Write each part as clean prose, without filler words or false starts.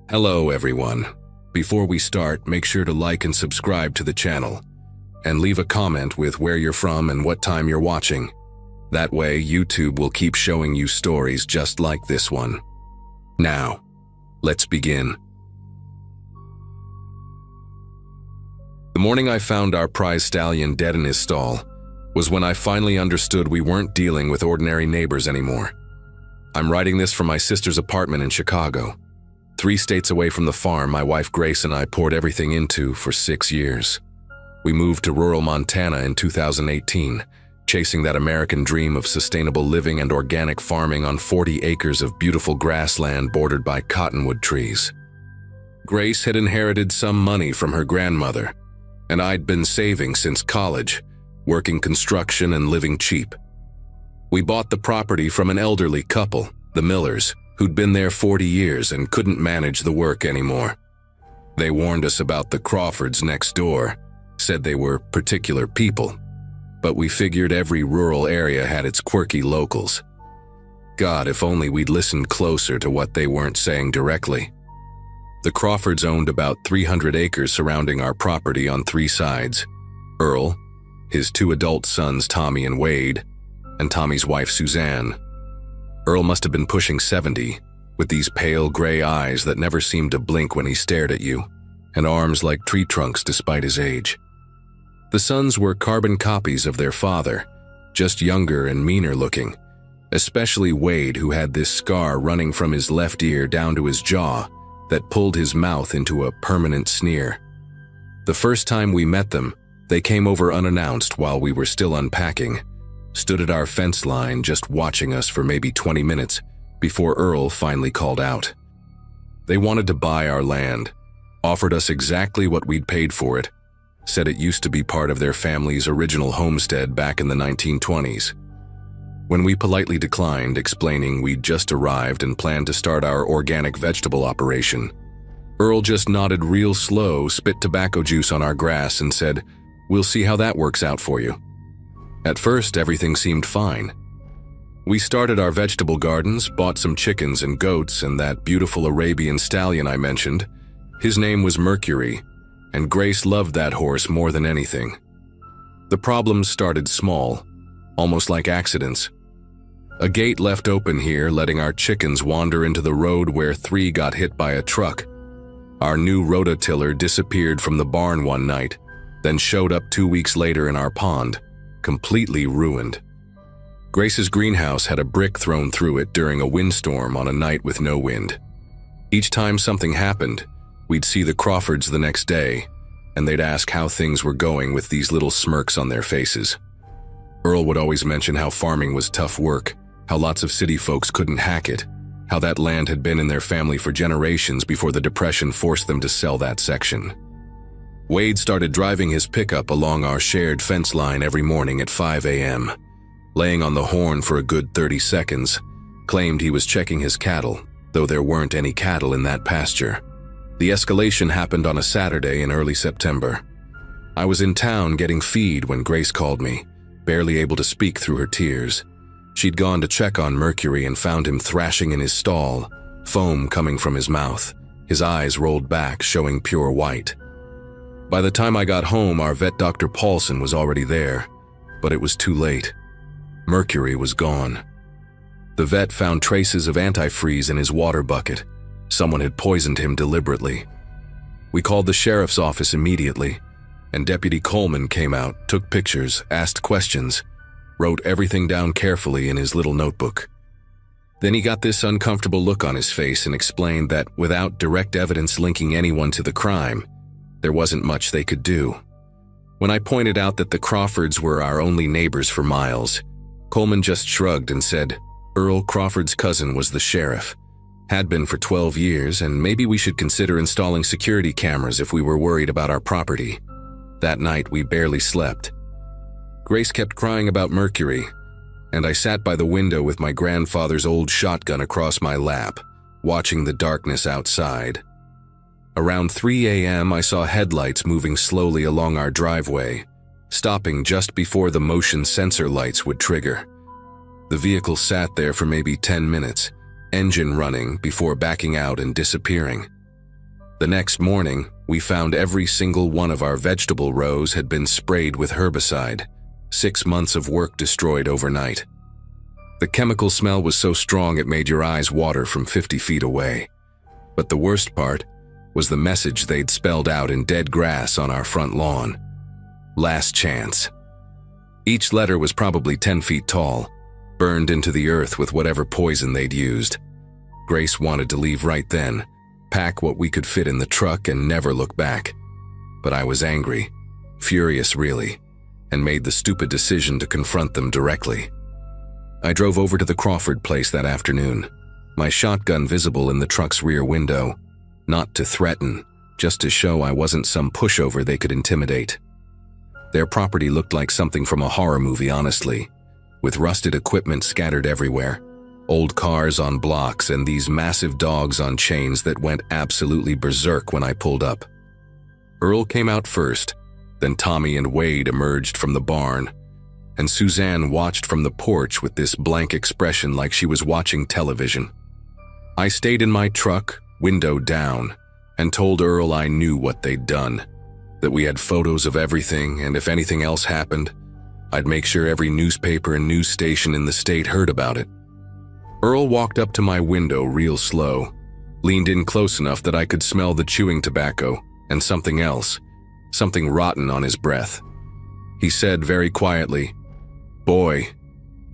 Hello everyone. Before we start, make sure to like and subscribe to the channel, and leave a comment with where you're from and what time you're watching. That way, YouTube will keep showing you stories just like this one. Now, let's begin. The morning I found our prize stallion dead in his stall was when I finally understood we weren't dealing with ordinary neighbors anymore. I'm writing this from my sister's apartment in Chicago, 3 states away from the farm my wife Grace and I poured everything into for 6 years. We moved to rural Montana in 2018, chasing that American dream of sustainable living and organic farming on 40 acres of beautiful grassland bordered by cottonwood trees. Grace had inherited some money from her grandmother, and I'd been saving since college, working construction and living cheap. We bought the property from an elderly couple, the Millers, who'd been there 40 years and couldn't manage the work anymore. They warned us about the Crawfords next door, said they were particular people, but we figured every rural area had its quirky locals. God, if only we'd listened closer to what they weren't saying directly. The Crawfords owned about 300 acres surrounding our property on 3 sides. Earl, his 2 adult sons Tommy and Wade, and Tommy's wife Suzanne. Earl must have been pushing 70, with these pale gray eyes that never seemed to blink when he stared at you, and arms like tree trunks despite his age. The sons were carbon copies of their father, just younger and meaner looking, especially Wade, who had this scar running from his left ear down to his jaw that pulled his mouth into a permanent sneer. The first time we met them, they came over unannounced while we were still unpacking, stood at our fence line just watching us for maybe 20 minutes before Earl finally called out. They wanted to buy our land, offered us exactly what we'd paid for it, said it used to be part of their family's original homestead back in the 1920s. When we politely declined, explaining we'd just arrived and planned to start our organic vegetable operation, Earl just nodded real slow, spit tobacco juice on our grass and said, "We'll see how that works out for you." At first, everything seemed fine. We started our vegetable gardens, bought some chickens and goats and that beautiful Arabian stallion I mentioned. His name was Mercury, and Grace loved that horse more than anything. The problems started small, almost like accidents. A gate left open here, letting our chickens wander into the road where 3 got hit by a truck. Our new rototiller disappeared from the barn one night, then showed up 2 weeks later in our pond, completely ruined. Grace's greenhouse had a brick thrown through it during a windstorm on a night with no wind. Each time something happened, we'd see the Crawfords the next day, and they'd ask how things were going with these little smirks on their faces. Earl would always mention how farming was tough work, how lots of city folks couldn't hack it, how that land had been in their family for generations before the Depression forced them to sell that section. Wade started driving his pickup along our shared fence line every morning at 5 a.m., laying on the horn for a good 30 seconds, claimed he was checking his cattle, though there weren't any cattle in that pasture. The escalation happened on a Saturday in early September. I was in town getting feed when Grace called me, barely able to speak through her tears. She'd gone to check on Mercury and found him thrashing in his stall, foam coming from his mouth, his eyes rolled back, showing pure white. By the time I got home, our vet Dr. Paulson was already there, but it was too late. Mercury was gone. The vet found traces of antifreeze in his water bucket. Someone had poisoned him deliberately. We called the sheriff's office immediately, and Deputy Coleman came out, took pictures, asked questions, wrote everything down carefully in his little notebook. Then he got this uncomfortable look on his face and explained that without direct evidence linking anyone to the crime, there wasn't much they could do. When I pointed out that the Crawfords were our only neighbors for miles, Coleman just shrugged and said, Earl Crawford's cousin was the sheriff, had been for 12 years, and maybe we should consider installing security cameras if we were worried about our property. That night, we barely slept. Grace kept crying about Mercury, and I sat by the window with my grandfather's old shotgun across my lap, watching the darkness outside. Around 3 a.m., I saw headlights moving slowly along our driveway, stopping just before the motion sensor lights would trigger. The vehicle sat there for maybe 10 minutes, engine running before backing out and disappearing. The next morning, we found every single one of our vegetable rows had been sprayed with herbicide. 6 months of work destroyed overnight. The chemical smell was so strong it made your eyes water from 50 feet away. But the worst part was the message they'd spelled out in dead grass on our front lawn. Last chance. Each letter was probably 10 feet tall, burned into the earth with whatever poison they'd used. Grace wanted to leave right then, pack what we could fit in the truck and never look back. But I was angry, furious really, and made the stupid decision to confront them directly. I drove over to the Crawford place that afternoon, my shotgun visible in the truck's rear window, not to threaten, just to show I wasn't some pushover they could intimidate. Their property looked like something from a horror movie, honestly, with rusted equipment scattered everywhere, old cars on blocks, and these massive dogs on chains that went absolutely berserk when I pulled up. Earl came out first, then Tommy and Wade emerged from the barn, and Suzanne watched from the porch with this blank expression like she was watching television. I stayed in my truck, window down, and told Earl I knew what they'd done, that we had photos of everything, and if anything else happened, I'd make sure every newspaper and news station in the state heard about it. Earl walked up to my window real slow, leaned in close enough that I could smell the chewing tobacco and something else, something rotten on his breath. He said very quietly, "Boy,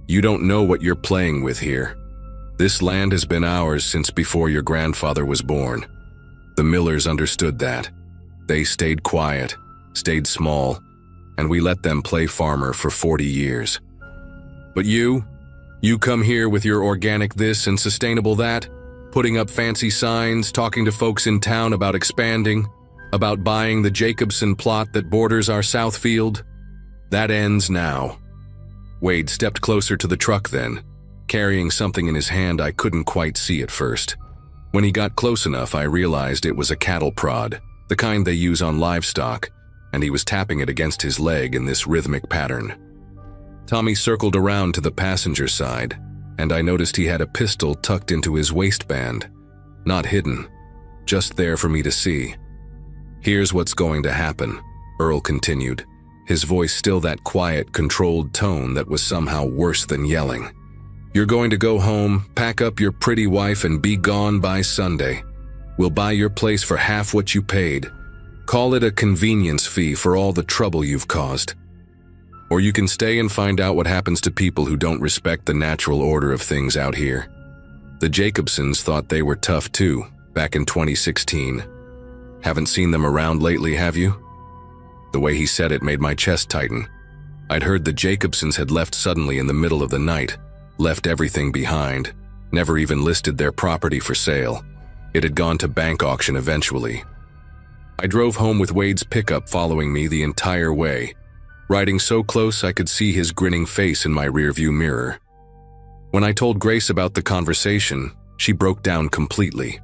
you don't know what you're playing with here. This land has been ours since before your grandfather was born." The Millers understood that. They stayed quiet, stayed small, and we let them play farmer for 40 years. But you come here with your organic this and sustainable that, putting up fancy signs, talking to folks in town about expanding, about buying the Jacobson plot that borders our south field. That ends now. Wade stepped closer to the truck then, carrying something in his hand I couldn't quite see at first. When he got close enough, I realized it was a cattle prod, the kind they use on livestock, and he was tapping it against his leg in this rhythmic pattern. Tommy circled around to the passenger side, and I noticed he had a pistol tucked into his waistband, not hidden, just there for me to see. "Here's what's going to happen," Earl continued, his voice still that quiet, controlled tone that was somehow worse than yelling. "You're going to go home, pack up your pretty wife, and be gone by Sunday. We'll buy your place for half what you paid. Call it a convenience fee for all the trouble you've caused. Or you can stay and find out what happens to people who don't respect the natural order of things out here. The Jacobsons thought they were tough too, back in 2016. Haven't seen them around lately, have you?" The way he said it made my chest tighten. I'd heard the Jacobsons had left suddenly in the middle of the night, left everything behind, never even listed their property for sale. It had gone to bank auction eventually. I drove home with Wade's pickup following me the entire way, riding so close I could see his grinning face in my rearview mirror. When I told Grace about the conversation, she broke down completely.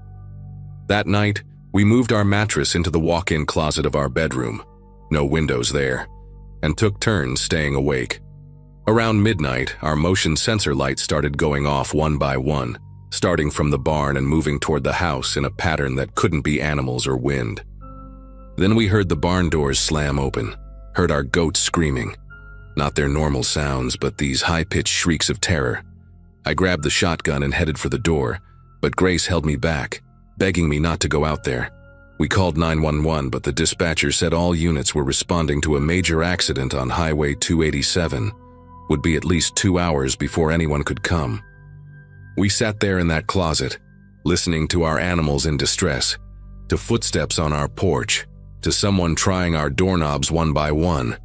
That night, we moved our mattress into the walk-in closet of our bedroom, no windows there, and took turns staying awake. Around midnight, our motion sensor lights started going off one by one, starting from the barn and moving toward the house in a pattern that couldn't be animals or wind. Then we heard the barn doors slam open, heard our goats screaming. Not their normal sounds, but these high-pitched shrieks of terror. I grabbed the shotgun and headed for the door, but Grace held me back, begging me not to go out there. We called 911, but the dispatcher said all units were responding to a major accident on Highway 287. Would be at least 2 hours before anyone could come. We sat there in that closet, listening to our animals in distress, to footsteps on our porch, to someone trying our doorknobs one by one.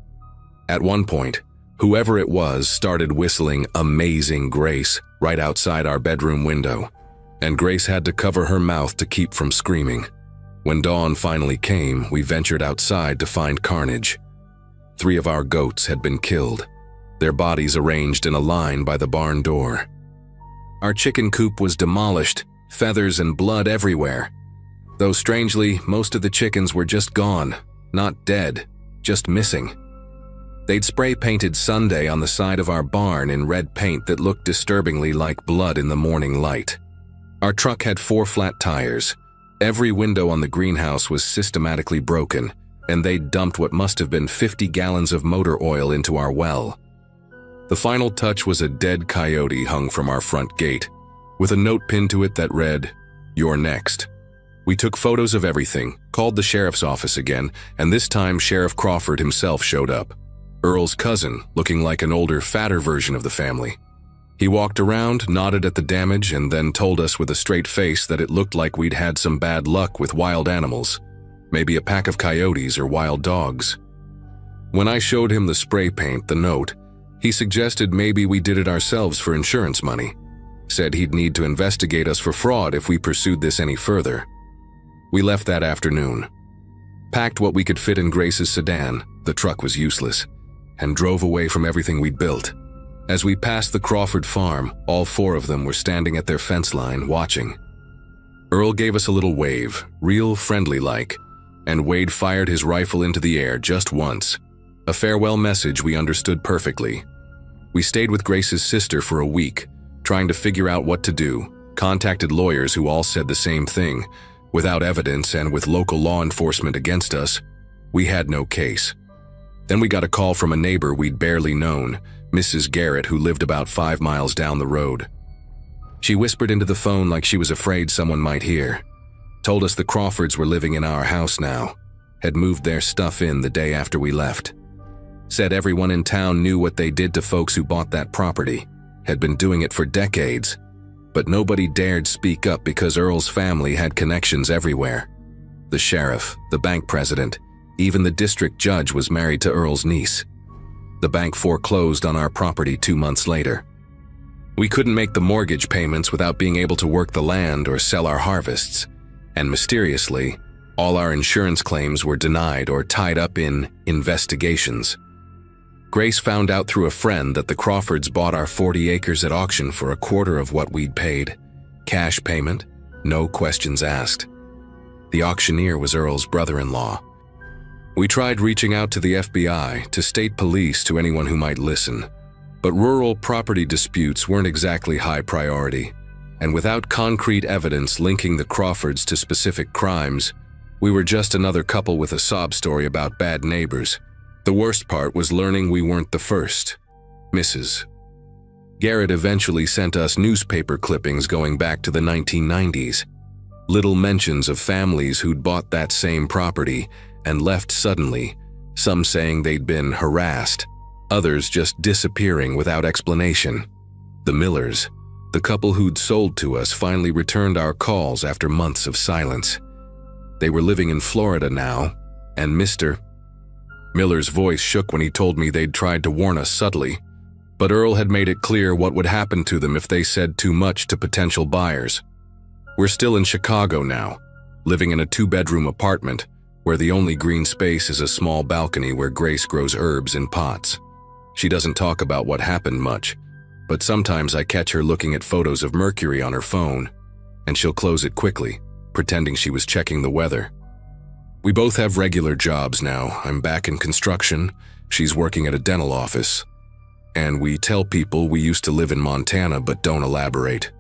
At one point, whoever it was started whistling Amazing Grace right outside our bedroom window, and Grace had to cover her mouth to keep from screaming. When dawn finally came, we ventured outside to find carnage. 3 of our goats had been killed, their bodies arranged in a line by the barn door. Our chicken coop was demolished, feathers and blood everywhere. Though strangely, most of the chickens were just gone, not dead, just missing. They'd spray-painted Sunday on the side of our barn in red paint that looked disturbingly like blood in the morning light. Our truck had 4 flat tires, Every window on the greenhouse was systematically broken, and they'd dumped what must have been 50 gallons of motor oil into our well. The final touch was a dead coyote hung from our front gate, with a note pinned to it that read, "You're next." We took photos of everything, called the sheriff's office again, and this time Sheriff Crawford himself showed up. Earl's cousin, looking like an older, fatter version of the family. He walked around, nodded at the damage, and then told us with a straight face that it looked like we'd had some bad luck with wild animals, maybe a pack of coyotes or wild dogs. When I showed him the spray paint, the note, he suggested maybe we did it ourselves for insurance money. Said he'd need to investigate us for fraud if we pursued this any further. We left that afternoon, packed what we could fit in Grace's sedan, the truck was useless, and drove away from everything we'd built. As we passed the Crawford farm, all four of them were standing at their fence line, watching. Earl gave us a little wave, real friendly-like, and Wade fired his rifle into the air just once. A farewell message we understood perfectly. We stayed with Grace's sister for a week, trying to figure out what to do, contacted lawyers who all said the same thing. Without evidence and with local law enforcement against us, we had no case. Then we got a call from a neighbor we'd barely known, Mrs. Garrett, who lived about 5 miles down the road. She whispered into the phone like she was afraid someone might hear. Told us the Crawfords were living in our house now, had moved their stuff in the day after we left. Said everyone in town knew what they did to folks who bought that property, had been doing it for decades, but nobody dared speak up because Earl's family had connections everywhere. The sheriff, the bank president, even the district judge was married to Earl's niece. The bank foreclosed on our property 2 months later. We couldn't make the mortgage payments without being able to work the land or sell our harvests, and mysteriously, all our insurance claims were denied or tied up in investigations. Grace found out through a friend that the Crawfords bought our 40 acres at auction for a quarter of what we'd paid. Cash payment, no questions asked. The auctioneer was Earl's brother-in-law. We tried reaching out to the FBI, to state police, to anyone who might listen, but rural property disputes weren't exactly high priority, and without concrete evidence linking the Crawfords to specific crimes, we were just another couple with a sob story about bad neighbors. The worst part was learning we weren't the first. Mrs. Garrett eventually sent us newspaper clippings going back to the 1990s. Little mentions of families who'd bought that same property and left suddenly, some saying they'd been harassed, others just disappearing without explanation. The Millers, the couple who'd sold to us, finally returned our calls after months of silence. They were living in Florida now, and Mr. Miller's voice shook when he told me they'd tried to warn us subtly, but Earl had made it clear what would happen to them if they said too much to potential buyers. We're still in Chicago now, living in a 2-bedroom apartment where the only green space is a small balcony where Grace grows herbs in pots. She doesn't talk about what happened much, but sometimes I catch her looking at photos of Mercury on her phone, and she'll close it quickly, pretending she was checking the weather. We both have regular jobs now. I'm back in construction, she's working at a dental office. And we tell people we used to live in Montana but don't elaborate.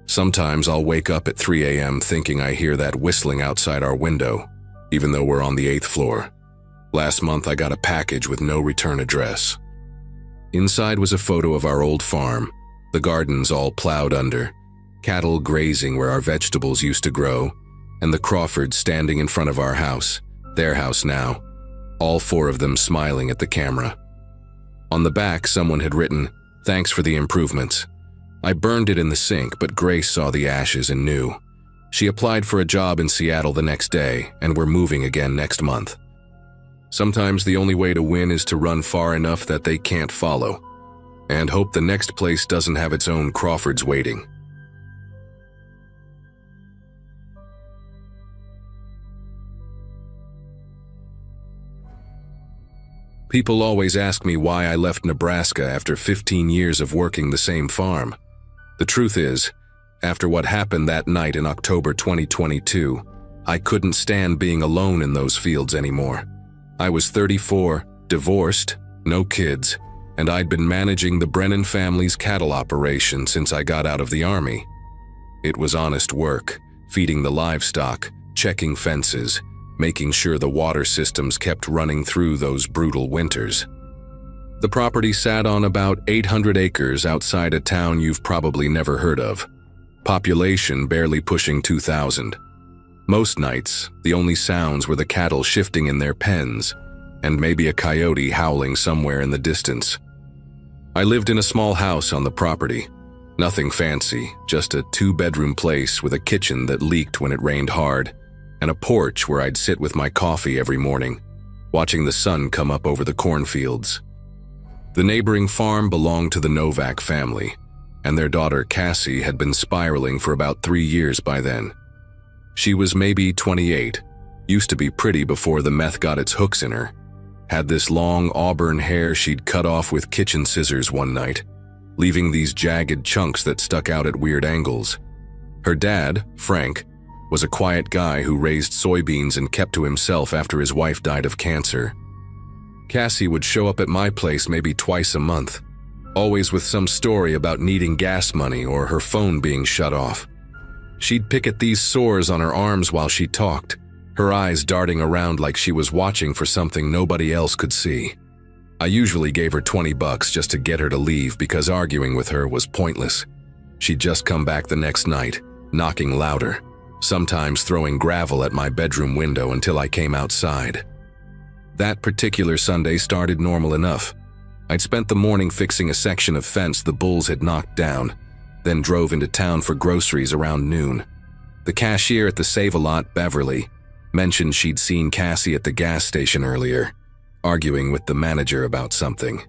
Sometimes I'll wake up at 3 a.m. thinking I hear that whistling outside our window, even though we're on the 8th floor. Last month I got a package with no return address. Inside was a photo of our old farm, the gardens all plowed under, cattle grazing where our vegetables used to grow, and the Crawfords standing in front of our house, their house now, all 4 of them smiling at the camera. On the back, someone had written, "Thanks for the improvements." I burned it in the sink, but Grace saw the ashes and knew. She applied for a job in Seattle the next day, and we're moving again next month. Sometimes the only way to win is to run far enough that they can't follow, and hope the next place doesn't have its own Crawfords waiting. People always ask me why I left Nebraska after 15 years of working the same farm. The truth is, after what happened that night in October 2022, I couldn't stand being alone in those fields anymore. I was 34, divorced, no kids, and I'd been managing the Brennan family's cattle operation since I got out of the Army. It was honest work, feeding the livestock, checking fences, making sure the water systems kept running through those brutal winters. The property sat on about 800 acres outside a town you've probably never heard of. Population barely pushing 2,000. Most nights, the only sounds were the cattle shifting in their pens, and maybe a coyote howling somewhere in the distance. I lived in a small house on the property. Nothing fancy, just a 2-bedroom place with a kitchen that leaked when it rained hard, and a porch where I'd sit with my coffee every morning, watching the sun come up over the cornfields. The neighboring farm belonged to the Novak family, and their daughter Cassie had been spiraling for about 3 years by then. She was maybe 28, used to be pretty before the meth got its hooks in her, had this long auburn hair she'd cut off with kitchen scissors one night, leaving these jagged chunks that stuck out at weird angles. Her dad, Frank, was a quiet guy who raised soybeans and kept to himself after his wife died of cancer. Cassie would show up at my place maybe twice a month, always with some story about needing gas money or her phone being shut off. She'd pick at these sores on her arms while she talked, her eyes darting around like she was watching for something nobody else could see. I usually gave her $20 just to get her to leave because arguing with her was pointless. She'd just come back the next night, knocking louder, sometimes throwing gravel at my bedroom window until I came outside. That particular Sunday started normal enough. I'd spent the morning fixing a section of fence the bulls had knocked down, then drove into town for groceries around noon. The cashier at the Save-A-Lot, Beverly, mentioned she'd seen Cassie at the gas station earlier, arguing with the manager about something.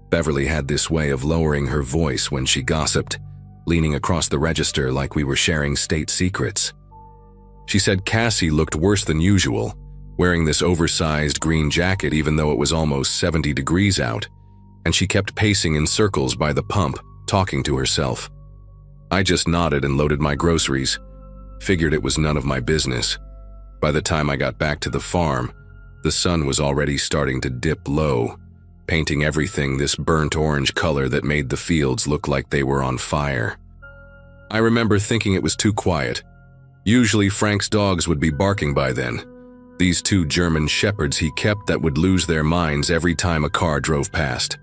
Beverly had this way of lowering her voice when she gossiped, leaning across the register like we were sharing state secrets. She said Cassie looked worse than usual, wearing this oversized green jacket even though it was almost 70 degrees out, and she kept pacing in circles by the pump, talking to herself. I just nodded and loaded my groceries, figured it was none of my business. By the time I got back to the farm, the sun was already starting to dip low, painting everything this burnt orange color that made the fields look like they were on fire. I remember thinking it was too quiet. Usually Frank's dogs would be barking by then, these 2 German shepherds he kept that would lose their minds every time a car drove past.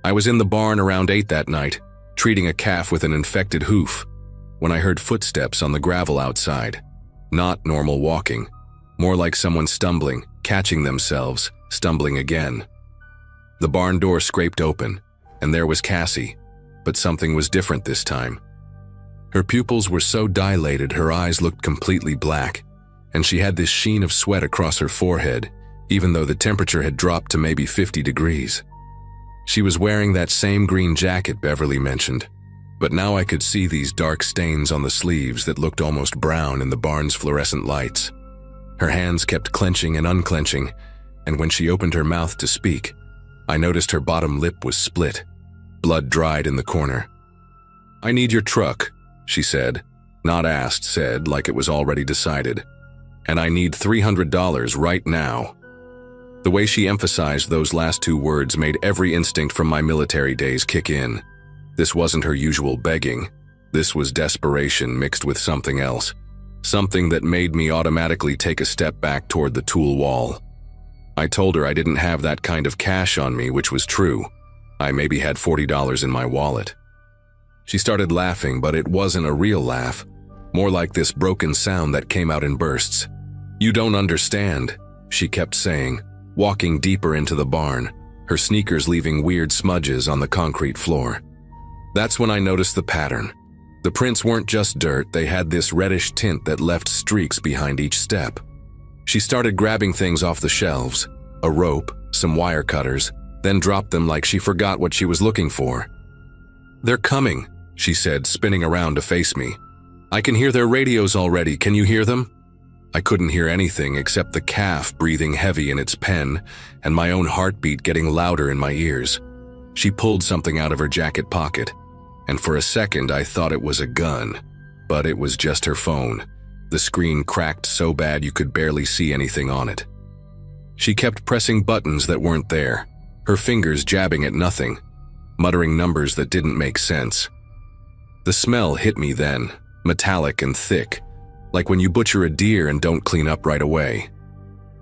I was in the barn around 8 that night, treating a calf with an infected hoof, when I heard footsteps on the gravel outside. Not normal walking, more like someone stumbling, catching themselves, stumbling again. The barn door scraped open, and there was Cassie, but something was different this time. Her pupils were so dilated her eyes looked completely black, and she had this sheen of sweat across her forehead, even though the temperature had dropped to maybe 50 degrees. She was wearing that same green jacket Beverly mentioned, but now I could see these dark stains on the sleeves that looked almost brown in the barn's fluorescent lights. Her hands kept clenching and unclenching, and when she opened her mouth to speak, I noticed her bottom lip was split, blood dried in the corner. "I need your truck," she said, not asked, said like it was already decided. "And I need $300 right now." The way she emphasized those last 2 words made every instinct from my military days kick in. This wasn't her usual begging. This was desperation mixed with something else. Something that made me automatically take a step back toward the tool wall. I told her I didn't have that kind of cash on me, which was true. I maybe had $40 in my wallet. She started laughing, but it wasn't a real laugh, more like this broken sound that came out in bursts. "You don't understand," she kept saying, walking deeper into the barn, her sneakers leaving weird smudges on the concrete floor. That's when I noticed the pattern. The prints weren't just dirt, they had this reddish tint that left streaks behind each step. She started grabbing things off the shelves, a rope, some wire cutters, then dropped them like she forgot what she was looking for. "They're coming," she said, spinning around to face me. "I can hear their radios already, can you hear them?" I couldn't hear anything except the calf breathing heavy in its pen and my own heartbeat getting louder in my ears. She pulled something out of her jacket pocket, and for a second I thought it was a gun, but it was just her phone. The screen cracked so bad you could barely see anything on it. She kept pressing buttons that weren't there, her fingers jabbing at nothing, muttering numbers that didn't make sense. The smell hit me then, metallic and thick, like when you butcher a deer and don't clean up right away.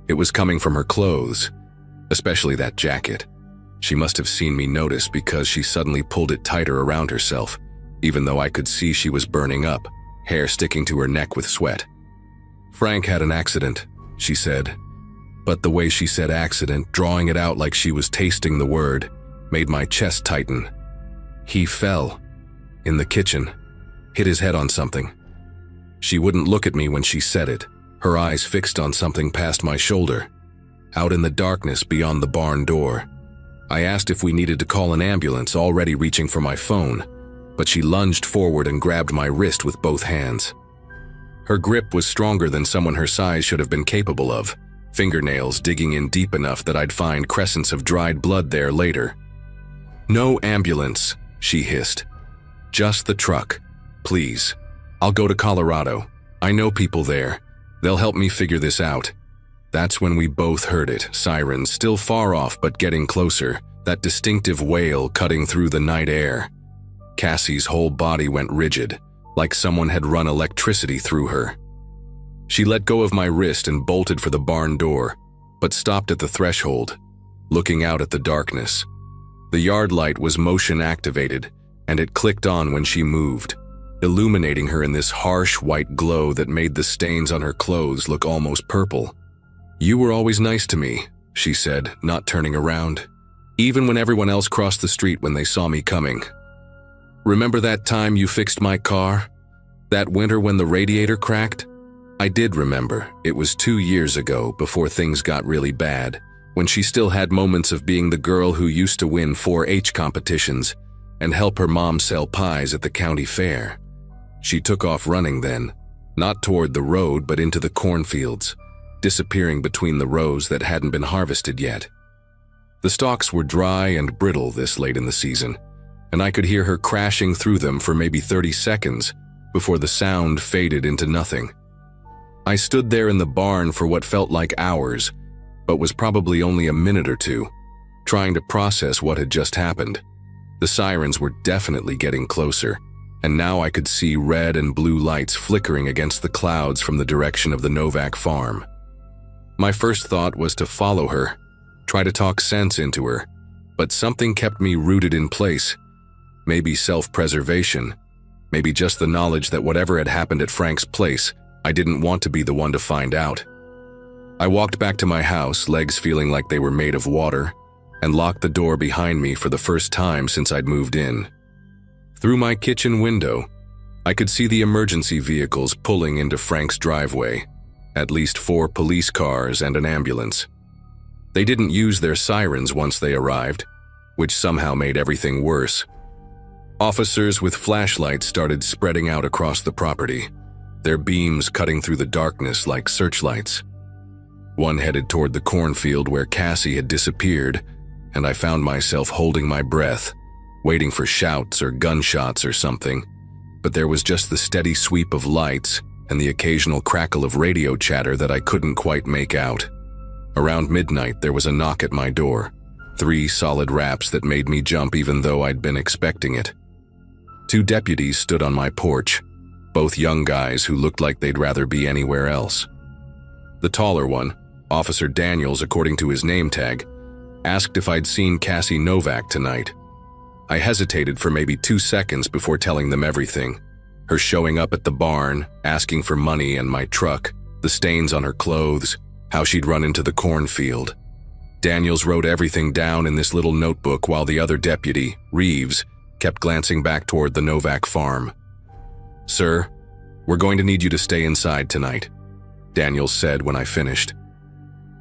It was coming from her clothes, especially that jacket. She must have seen me notice because she suddenly pulled it tighter around herself, even though I could see she was burning up, hair sticking to her neck with sweat. "Frank had an accident," she said. But the way she said accident, drawing it out like she was tasting the word, made my chest tighten. "He fell. In the kitchen. Hit his head on something." She wouldn't look at me when she said it, her eyes fixed on something past my shoulder, out in the darkness beyond the barn door. I asked if we needed to call an ambulance, already reaching for my phone, but she lunged forward and grabbed my wrist with both hands. Her grip was stronger than someone her size should have been capable of, fingernails digging in deep enough that I'd find crescents of dried blood there later. "No ambulance," she hissed. "Just the truck. Please. I'll go to Colorado. I know people there. They'll help me figure this out." That's when we both heard it, sirens still far off but getting closer, that distinctive wail cutting through the night air. Cassie's whole body went rigid, like someone had run electricity through her. She let go of my wrist and bolted for the barn door, but stopped at the threshold, looking out at the darkness. The yard light was motion activated, and it clicked on when she moved, illuminating her in this harsh white glow that made the stains on her clothes look almost purple. "You were always nice to me," she said, not turning around, "even when everyone else crossed the street when they saw me coming. Remember that time you fixed my car? That winter when the radiator cracked?" I did remember. It was 2 years ago, before things got really bad, when she still had moments of being the girl who used to win 4-H competitions and help her mom sell pies at the county fair. She took off running then, not toward the road but into the cornfields, disappearing between the rows that hadn't been harvested yet. The stalks were dry and brittle this late in the season, and I could hear her crashing through them for maybe 30 seconds before the sound faded into nothing. I stood there in the barn for what felt like hours, but was probably only a minute or two, trying to process what had just happened. The sirens were definitely getting closer, and now I could see red and blue lights flickering against the clouds from the direction of the Novak farm. My first thought was to follow her, try to talk sense into her, but something kept me rooted in place. Maybe self-preservation, maybe just the knowledge that whatever had happened at Frank's place, I didn't want to be the one to find out. I walked back to my house, legs feeling like they were made of water, and locked the door behind me for the first time since I'd moved in. Through my kitchen window, I could see the emergency vehicles pulling into Frank's driveway, at least 4 police cars and an ambulance. They didn't use their sirens once they arrived, which somehow made everything worse. Officers with flashlights started spreading out across the property, their beams cutting through the darkness like searchlights. One headed toward the cornfield where Cassie had disappeared, and I found myself holding my breath, waiting for shouts or gunshots or something, but there was just the steady sweep of lights and the occasional crackle of radio chatter that I couldn't quite make out. Around midnight, there was a knock at my door, 3 solid raps that made me jump even though I'd been expecting it. 2 deputies stood on my porch, both young guys who looked like they'd rather be anywhere else. The taller one, Officer Daniels according to his name tag, asked if I'd seen Cassie Novak tonight. I hesitated for maybe 2 seconds before telling them everything. Her showing up at the barn, asking for money and my truck, the stains on her clothes, how she'd run into the cornfield. Daniels wrote everything down in this little notebook while the other deputy, Reeves, kept glancing back toward the Novak farm. "Sir, we're going to need you to stay inside tonight," Daniels said when I finished.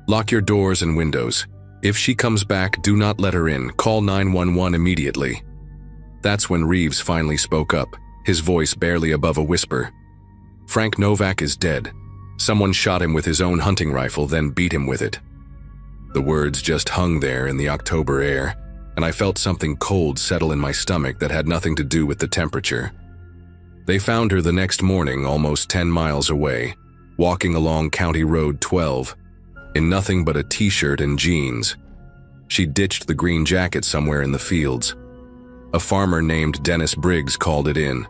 "Lock your doors and windows. If she comes back, do not let her in. Call 911 immediately." That's when Reeves finally spoke up, his voice barely above a whisper. "Frank Novak is dead. Someone shot him with his own hunting rifle, then beat him with it." The words just hung there in the October air, and I felt something cold settle in my stomach that had nothing to do with the temperature. They found her the next morning almost 10 miles away, walking along County Road 12, in nothing but a t-shirt and jeans. She ditched the green jacket somewhere in the fields. A farmer named Dennis Briggs called it in,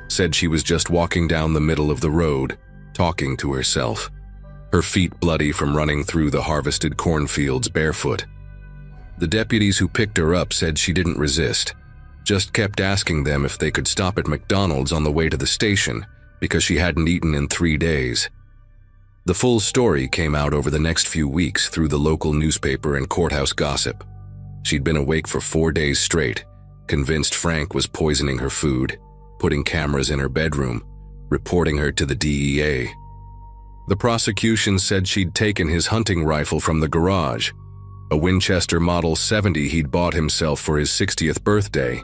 said she was just walking down the middle of the road, talking to herself, her feet bloody from running through the harvested cornfields barefoot. The deputies who picked her up said she didn't resist, just kept asking them if they could stop at McDonald's on the way to the station because she hadn't eaten in 3 days. The full story came out over the next few weeks through the local newspaper and courthouse gossip. She'd been awake for 4 days straight, convinced Frank was poisoning her food, putting cameras in her bedroom, reporting her to the DEA. The prosecution said she'd taken his hunting rifle from the garage, a Winchester Model 70 he'd bought himself for his 60th birthday,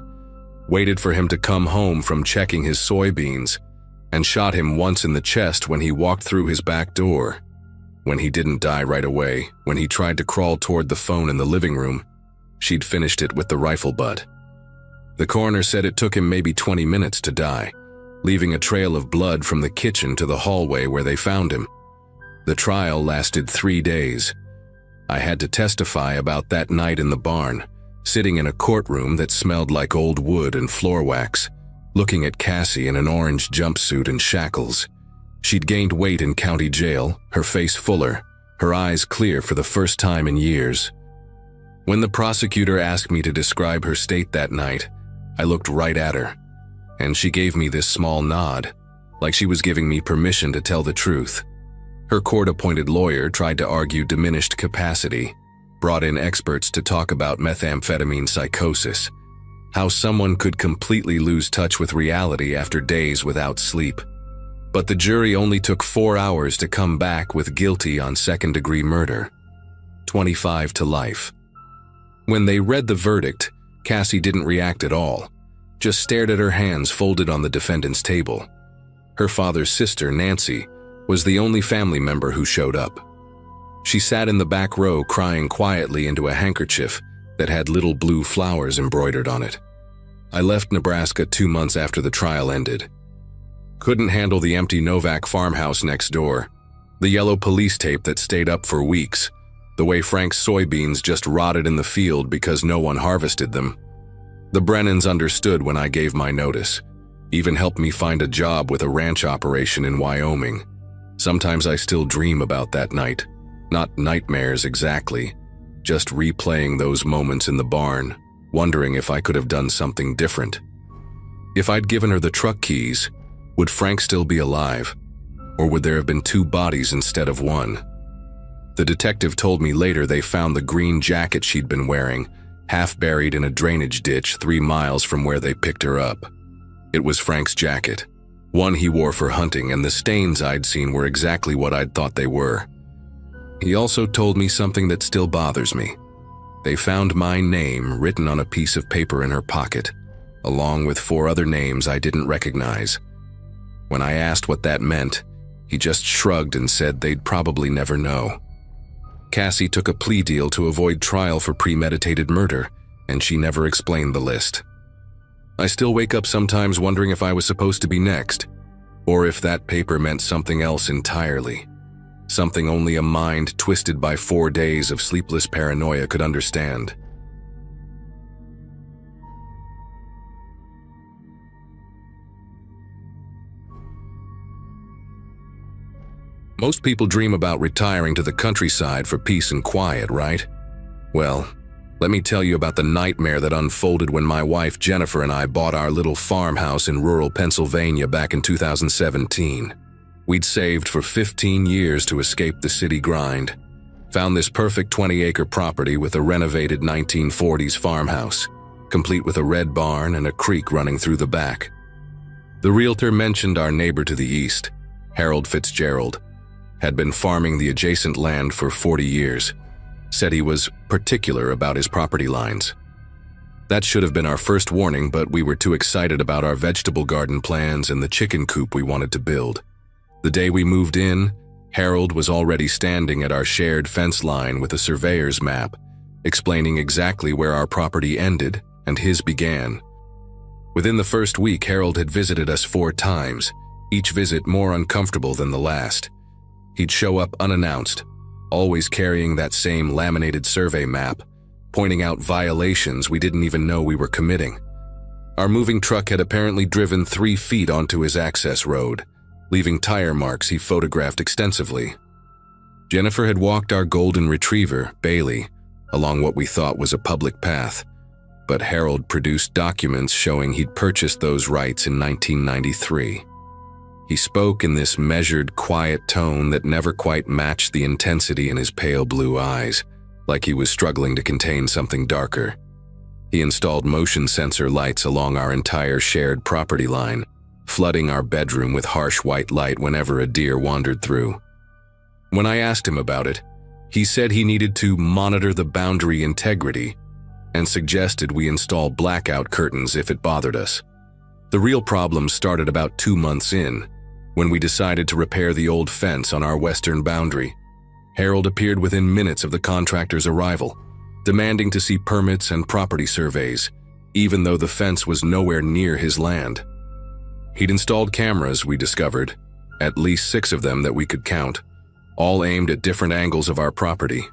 waited for him to come home from checking his soybeans, and shot him once in the chest when he walked through his back door. When he didn't die right away, when he tried to crawl toward the phone in the living room, she'd finished it with the rifle butt. The coroner said it took him maybe 20 minutes to die, leaving a trail of blood from the kitchen to the hallway where they found him. The trial lasted 3 days. I had to testify about that night in the barn, sitting in a courtroom that smelled like old wood and floor wax, looking at Cassie in an orange jumpsuit and shackles. She'd gained weight in county jail, her face fuller, her eyes clear for the first time in years. When the prosecutor asked me to describe her state that night, I looked right at her, and she gave me this small nod, like she was giving me permission to tell the truth. Her court-appointed lawyer tried to argue diminished capacity, brought in experts to talk about methamphetamine psychosis, how someone could completely lose touch with reality after days without sleep. But the jury only took 4 hours to come back with guilty on second-degree murder, 25 to life. When they read the verdict, Cassie didn't react at all, just stared at her hands folded on the defendant's table. Her father's sister, Nancy, was the only family member who showed up. She sat in the back row crying quietly into a handkerchief that had little blue flowers embroidered on it. I left Nebraska 2 months after the trial ended. Couldn't handle the empty Novak farmhouse next door, the yellow police tape that stayed up for weeks, the way Frank's soybeans just rotted in the field because no one harvested them. The Brennans understood when I gave my notice, even helped me find a job with a ranch operation in Wyoming. Sometimes I still dream about that night, not nightmares exactly, just replaying those moments in the barn, wondering if I could have done something different. If I'd given her the truck keys, would Frank still be alive? Or would there have been 2 bodies instead of 1? The detective told me later they found the green jacket she'd been wearing, half buried in a drainage ditch 3 miles from where they picked her up. It was Frank's jacket, one he wore for hunting, and the stains I'd seen were exactly what I'd thought they were. He also told me something that still bothers me. They found my name written on a piece of paper in her pocket, along with 4 other names I didn't recognize. When I asked what that meant, he just shrugged and said they'd probably never know. Cassie took a plea deal to avoid trial for premeditated murder, and she never explained the list. I still wake up sometimes wondering if I was supposed to be next, or if that paper meant something else entirely. Something only a mind twisted by 4 days of sleepless paranoia could understand. Most people dream about retiring to the countryside for peace and quiet, right? Well, let me tell you about the nightmare that unfolded when my wife Jennifer and I bought our little farmhouse in rural Pennsylvania back in 2017. We'd saved for 15 years to escape the city grind. Found this perfect 20-acre property with a renovated 1940s farmhouse, complete with a red barn and a creek running through the back. The realtor mentioned our neighbor to the east, Harold Fitzgerald, had been farming the adjacent land for 40 years, said he was particular about his property lines. That should have been our first warning, but we were too excited about our vegetable garden plans and the chicken coop we wanted to build. The day we moved in, Harold was already standing at our shared fence line with a surveyor's map, explaining exactly where our property ended and his began. Within the first week, Harold had visited us 4 times, each visit more uncomfortable than the last. He'd show up unannounced, always carrying that same laminated survey map, pointing out violations we didn't even know we were committing. Our moving truck had apparently driven 3 feet onto his access road, leaving tire marks he photographed extensively. Jennifer had walked our golden retriever, Bailey, along what we thought was a public path, but Harold produced documents showing he'd purchased those rights in 1993. He spoke in this measured, quiet tone that never quite matched the intensity in his pale blue eyes, like he was struggling to contain something darker. He installed motion sensor lights along our entire shared property line, flooding our bedroom with harsh white light whenever a deer wandered through. When I asked him about it, he said he needed to monitor the boundary integrity and suggested we install blackout curtains if it bothered us. The real problem started about 2 months in, when we decided to repair the old fence on our western boundary. Harold appeared within minutes of the contractor's arrival, demanding to see permits and property surveys, even though the fence was nowhere near his land. He'd installed cameras, we discovered, at least 6 of them that we could count, all aimed at different angles of our property.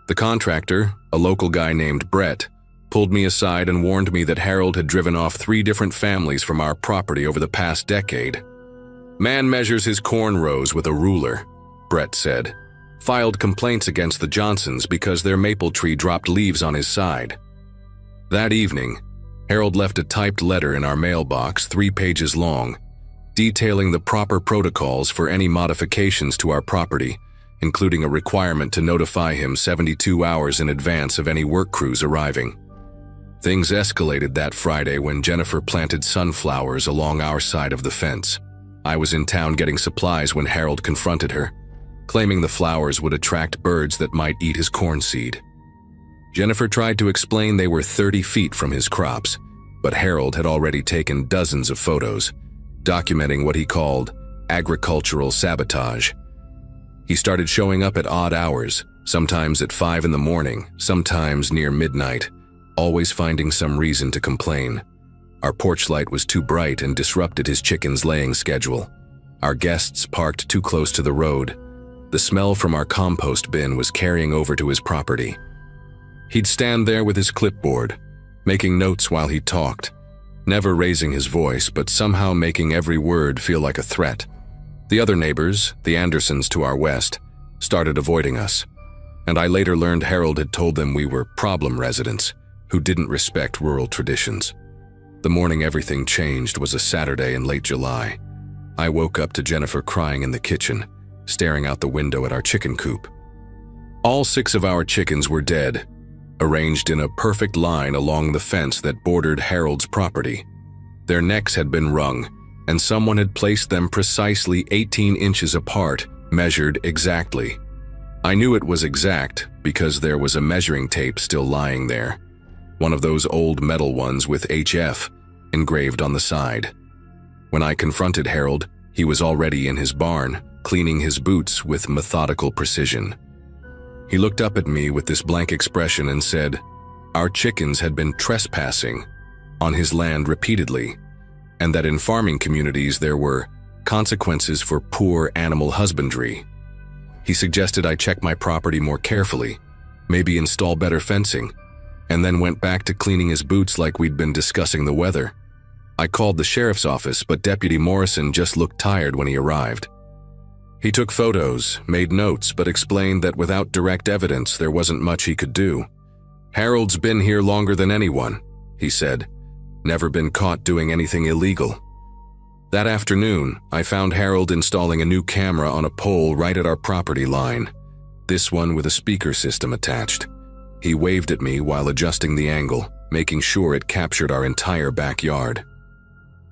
The contractor, a local guy named Brett, pulled me aside and warned me that Harold had driven off 3 different families from our property over the past decade. "Man measures his corn rows with a ruler," Brett said. "Filed complaints against the Johnsons because their maple tree dropped leaves on his side." That evening, Harold left a typed letter in our mailbox 3 pages long, detailing the proper protocols for any modifications to our property, including a requirement to notify him 72 hours in advance of any work crews arriving. Things escalated that Friday when Jennifer planted sunflowers along our side of the fence. I was in town getting supplies when Harold confronted her, claiming the flowers would attract birds that might eat his corn seed. Jennifer tried to explain they were 30 feet from his crops, but Harold had already taken dozens of photos, documenting what he called agricultural sabotage. He started showing up at odd hours, sometimes at 5 in the morning, sometimes near midnight, always finding some reason to complain. Our porch light was too bright and disrupted his chickens' laying schedule. Our guests parked too close to the road. The smell from our compost bin was carrying over to his property. He'd stand there with his clipboard, making notes while he talked, never raising his voice, but somehow making every word feel like a threat. The other neighbors, the Andersons to our west, started avoiding us, and I later learned Harold had told them we were problem residents who didn't respect rural traditions. The morning everything changed was a Saturday in late July. I woke up to Jennifer crying in the kitchen, staring out the window at our chicken coop. All 6 of our chickens were dead, arranged in a perfect line along the fence that bordered Harold's property. Their necks had been wrung, and someone had placed them precisely 18 inches apart, measured exactly. I knew it was exact because there was a measuring tape still lying there, one of those old metal ones with HF engraved on the side. When I confronted Harold, he was already in his barn, cleaning his boots with methodical precision. He looked up at me with this blank expression and said, our chickens had been trespassing on his land repeatedly, and that in farming communities there were consequences for poor animal husbandry. He suggested I check my property more carefully, maybe install better fencing, and then went back to cleaning his boots like we'd been discussing the weather. I called the sheriff's office, but Deputy Morrison just looked tired when he arrived. He took photos, made notes, but explained that without direct evidence there wasn't much he could do. Harold's been here longer than anyone, he said. Never been caught doing anything illegal. That afternoon, I found Harold installing a new camera on a pole right at our property line, this one with a speaker system attached. He waved at me while adjusting the angle, making sure it captured our entire backyard.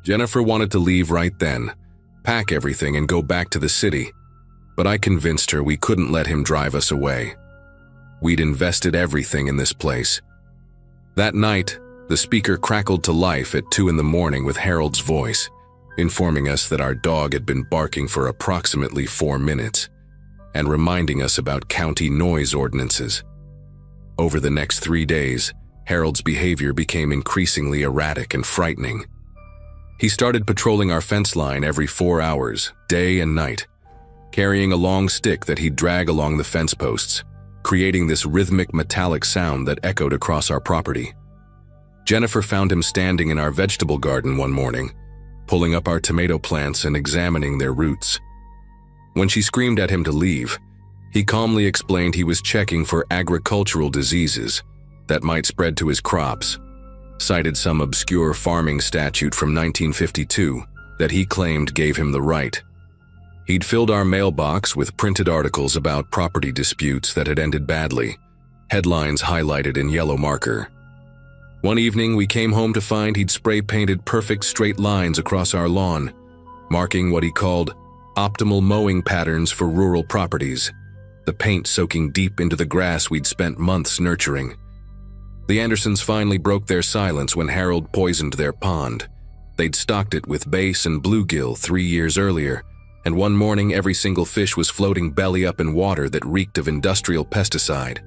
Jennifer wanted to leave right then, pack everything and go back to the city, but I convinced her we couldn't let him drive us away. We'd invested everything in this place. That night, the speaker crackled to life at 2 in the morning with Harold's voice, informing us that our dog had been barking for approximately 4 minutes, and reminding us about county noise ordinances. Over the next 3 days, Harold's behavior became increasingly erratic and frightening. He started patrolling our fence line every 4 hours, day and night, carrying a long stick that he'd drag along the fence posts, creating this rhythmic metallic sound that echoed across our property. Jennifer found him standing in our vegetable garden one morning, pulling up our tomato plants and examining their roots. When she screamed at him to leave, he calmly explained he was checking for agricultural diseases that might spread to his crops, cited some obscure farming statute from 1952 that he claimed gave him the right. He'd filled our mailbox with printed articles about property disputes that had ended badly, headlines highlighted in yellow marker. One evening, we came home to find he'd spray-painted perfect straight lines across our lawn, marking what he called optimal mowing patterns for rural properties, the paint soaking deep into the grass we'd spent months nurturing. The Andersons finally broke their silence when Harold poisoned their pond. They'd stocked it with bass and bluegill 3 years earlier, and one morning every single fish was floating belly up in water that reeked of industrial pesticide.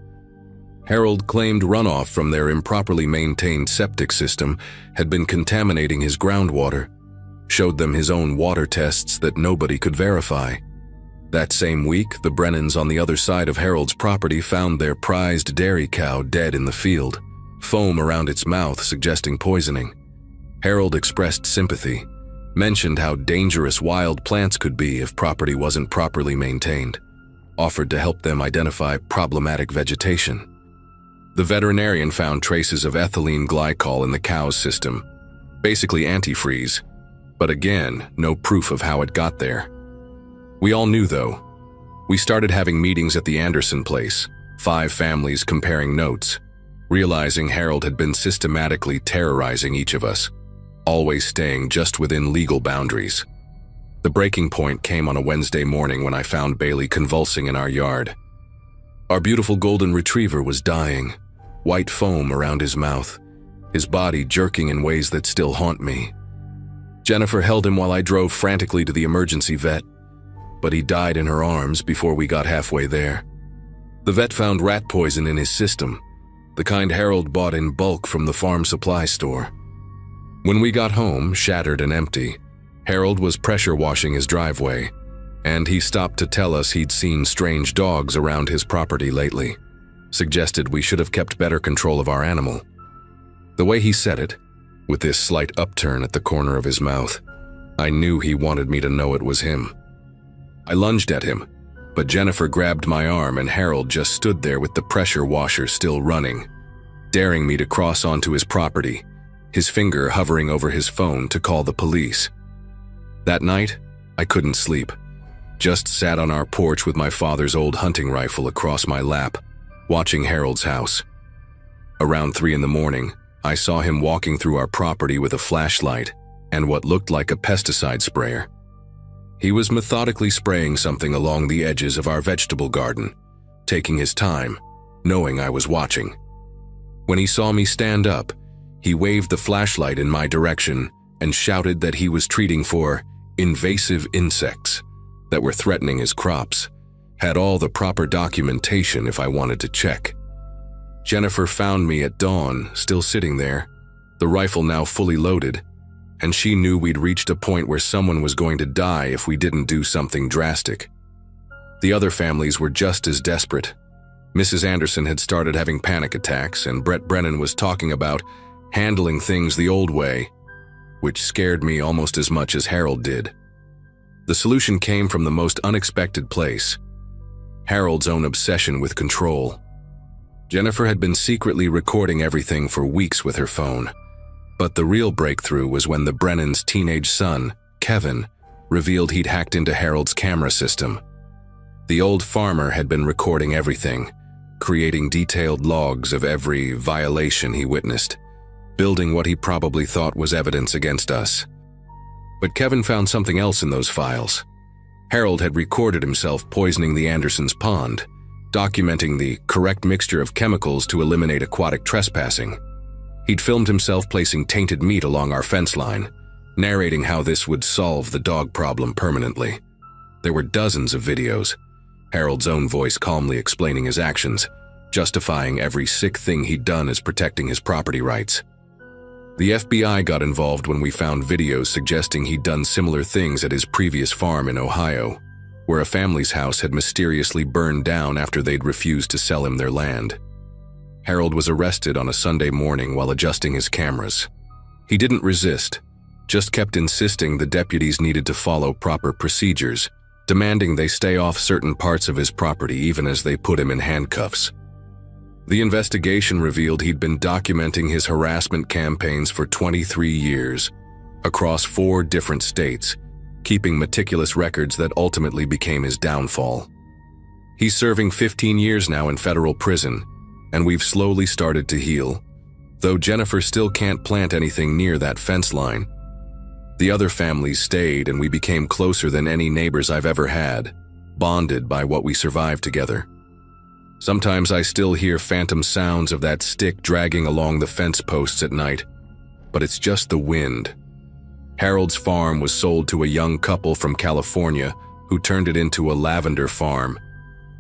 Harold claimed runoff from their improperly maintained septic system had been contaminating his groundwater, showed them his own water tests that nobody could verify. That same week, the Brennans on the other side of Harold's property found their prized dairy cow dead in the field, foam around its mouth suggesting poisoning. Harold expressed sympathy, mentioned how dangerous wild plants could be if property wasn't properly maintained, offered to help them identify problematic vegetation. The veterinarian found traces of ethylene glycol in the cow's system, basically antifreeze, but again, no proof of how it got there. We all knew, though. We started having meetings at the Anderson place, 5 families comparing notes, realizing Harold had been systematically terrorizing each of us, always staying just within legal boundaries. The breaking point came on a Wednesday morning when I found Bailey convulsing in our yard. Our beautiful golden retriever was dying, white foam around his mouth, his body jerking in ways that still haunt me. Jennifer held him while I drove frantically to the emergency vet, but he died in her arms before we got halfway there. The vet found rat poison in his system, the kind Harold bought in bulk from the farm supply store. When we got home, shattered and empty, Harold was pressure washing his driveway, and he stopped to tell us he'd seen strange dogs around his property lately, suggested we should have kept better control of our animal. The way he said it, with this slight upturn at the corner of his mouth, I knew he wanted me to know it was him. I lunged at him, but Jennifer grabbed my arm and Harold just stood there with the pressure washer still running, daring me to cross onto his property, his finger hovering over his phone to call the police. That night, I couldn't sleep, just sat on our porch with my father's old hunting rifle across my lap, watching Harold's house. Around 3 a.m, I saw him walking through our property with a flashlight and what looked like a pesticide sprayer. He was methodically spraying something along the edges of our vegetable garden, taking his time, knowing I was watching. When he saw me stand up, he waved the flashlight in my direction and shouted that he was treating for invasive insects that were threatening his crops, had all the proper documentation if I wanted to check. Jennifer found me at dawn, still sitting there, the rifle now fully loaded, and she knew we'd reached a point where someone was going to die if we didn't do something drastic. The other families were just as desperate. Mrs. Anderson had started having panic attacks, and Brett Brennan was talking about handling things the old way, which scared me almost as much as Harold did. The solution came from the most unexpected place: Harold's own obsession with control. Jennifer had been secretly recording everything for weeks with her phone, but the real breakthrough was when the Brennans' teenage son, Kevin, revealed he'd hacked into Harold's camera system. The old farmer had been recording everything, creating detailed logs of every violation he witnessed, building what he probably thought was evidence against us. But Kevin found something else in those files. Harold had recorded himself poisoning the Andersons' pond, documenting the correct mixture of chemicals to eliminate aquatic trespassing. He'd filmed himself placing tainted meat along our fence line, narrating how this would solve the dog problem permanently. There were dozens of videos, Harold's own voice calmly explaining his actions, justifying every sick thing he'd done as protecting his property rights. The FBI got involved when we found videos suggesting he'd done similar things at his previous farm in Ohio, where a family's house had mysteriously burned down after they'd refused to sell him their land. Harold was arrested on a Sunday morning while adjusting his cameras. He didn't resist, just kept insisting the deputies needed to follow proper procedures, demanding they stay off certain parts of his property even as they put him in handcuffs. The investigation revealed he'd been documenting his harassment campaigns for 23 years, across 4 different states, keeping meticulous records that ultimately became his downfall. He's serving 15 years now in federal prison, and we've slowly started to heal, though Jennifer still can't plant anything near that fence line. The other families stayed, and we became closer than any neighbors I've ever had, bonded by what we survived together. Sometimes I still hear phantom sounds of that stick dragging along the fence posts at night, but it's just the wind. Harold's farm was sold to a young couple from California who turned it into a lavender farm,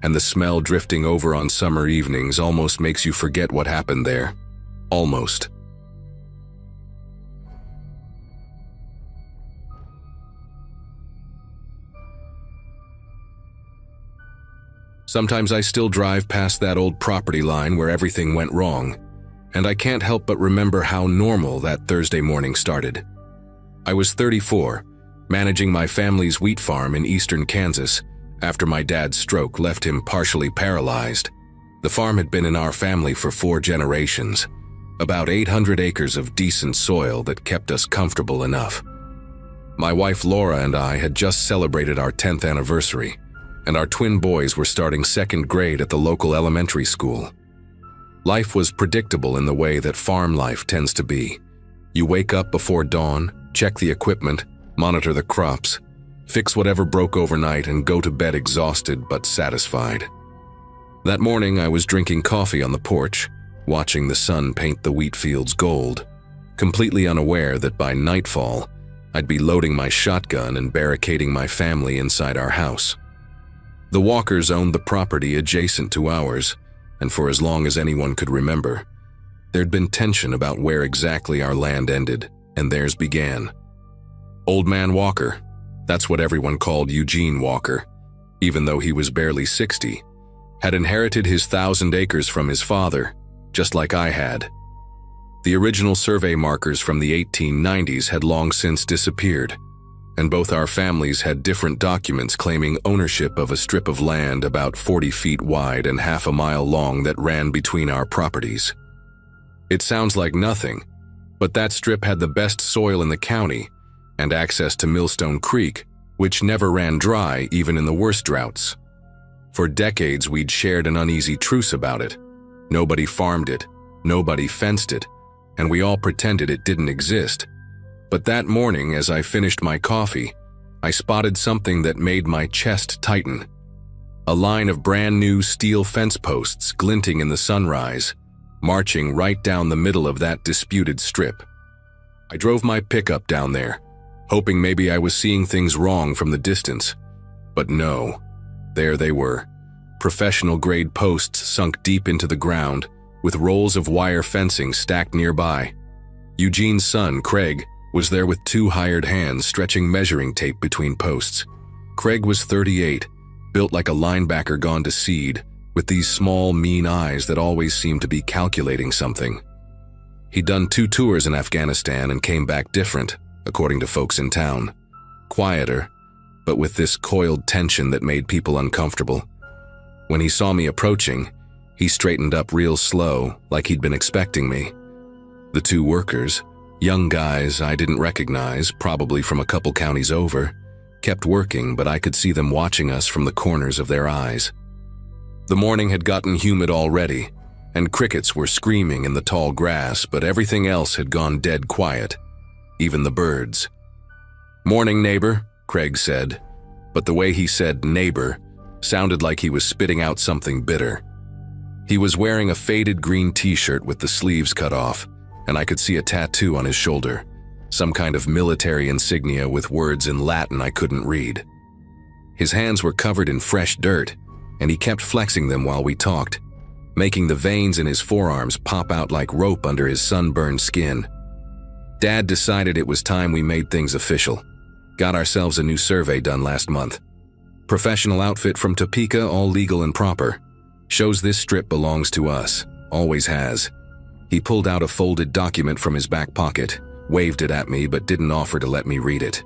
and the smell drifting over on summer evenings almost makes you forget what happened there. Almost. Sometimes I still drive past that old property line where everything went wrong, and I can't help but remember how normal that Thursday morning started. I was 34, managing my family's wheat farm in eastern Kansas after my dad's stroke left him partially paralyzed. The farm had been in our family for 4 generations, about 800 acres of decent soil that kept us comfortable enough. My wife Laura and I had just celebrated our 10th anniversary, and our twin boys were starting 2nd grade at the local elementary school. Life was predictable in the way that farm life tends to be. You wake up before dawn, check the equipment, monitor the crops, fix whatever broke overnight, and go to bed exhausted but satisfied. That morning I was drinking coffee on the porch, watching the sun paint the wheat fields gold, completely unaware that by nightfall I'd be loading my shotgun and barricading my family inside our house. The Walkers owned the property adjacent to ours, and for as long as anyone could remember, there'd been tension about where exactly our land ended and theirs began. Old Man Walker, that's what everyone called Eugene Walker, even though he was barely 60, had inherited his 1,000 acres from his father, just like I had. The original survey markers from the 1890s had long since disappeared, and both our families had different documents claiming ownership of a strip of land about 40 feet wide and half a mile long that ran between our properties. It sounds like nothing, but that strip had the best soil in the county and access to Millstone Creek, which never ran dry even in the worst droughts. For decades we'd shared an uneasy truce about it. Nobody farmed it, nobody fenced it, and we all pretended it didn't exist. But that morning, as I finished my coffee, I spotted something that made my chest tighten. A line of brand new steel fence posts glinting in the sunrise, marching right down the middle of that disputed strip. I drove my pickup down there, hoping maybe I was seeing things wrong from the distance. But no, there they were, professional-grade posts sunk deep into the ground, with rolls of wire fencing stacked nearby. Eugene's son, Craig, was there with 2 hired hands stretching measuring tape between posts. Craig was 38, built like a linebacker gone to seed, with these small, mean eyes that always seemed to be calculating something. He'd done 2 tours in Afghanistan and came back different, according to folks in town. Quieter, but with this coiled tension that made people uncomfortable. When he saw me approaching, he straightened up real slow, like he'd been expecting me. The 2 workers, young guys I didn't recognize, probably from a couple counties over, kept working, but I could see them watching us from the corners of their eyes. The morning had gotten humid already, and crickets were screaming in the tall grass, but everything else had gone dead quiet, even the birds. "Morning, neighbor," Craig said, but the way he said neighbor sounded like he was spitting out something bitter. He was wearing a faded green t-shirt with the sleeves cut off, and I could see a tattoo on his shoulder, some kind of military insignia with words in Latin I couldn't read. His hands were covered in fresh dirt, and he kept flexing them while we talked, making the veins in his forearms pop out like rope under his sunburned skin. Dad decided it was time we made things official. Got ourselves a new survey done last month. Professional outfit from Topeka, all legal and proper. Shows this strip belongs to us, always has. He pulled out a folded document from his back pocket, waved it at me but didn't offer to let me read it.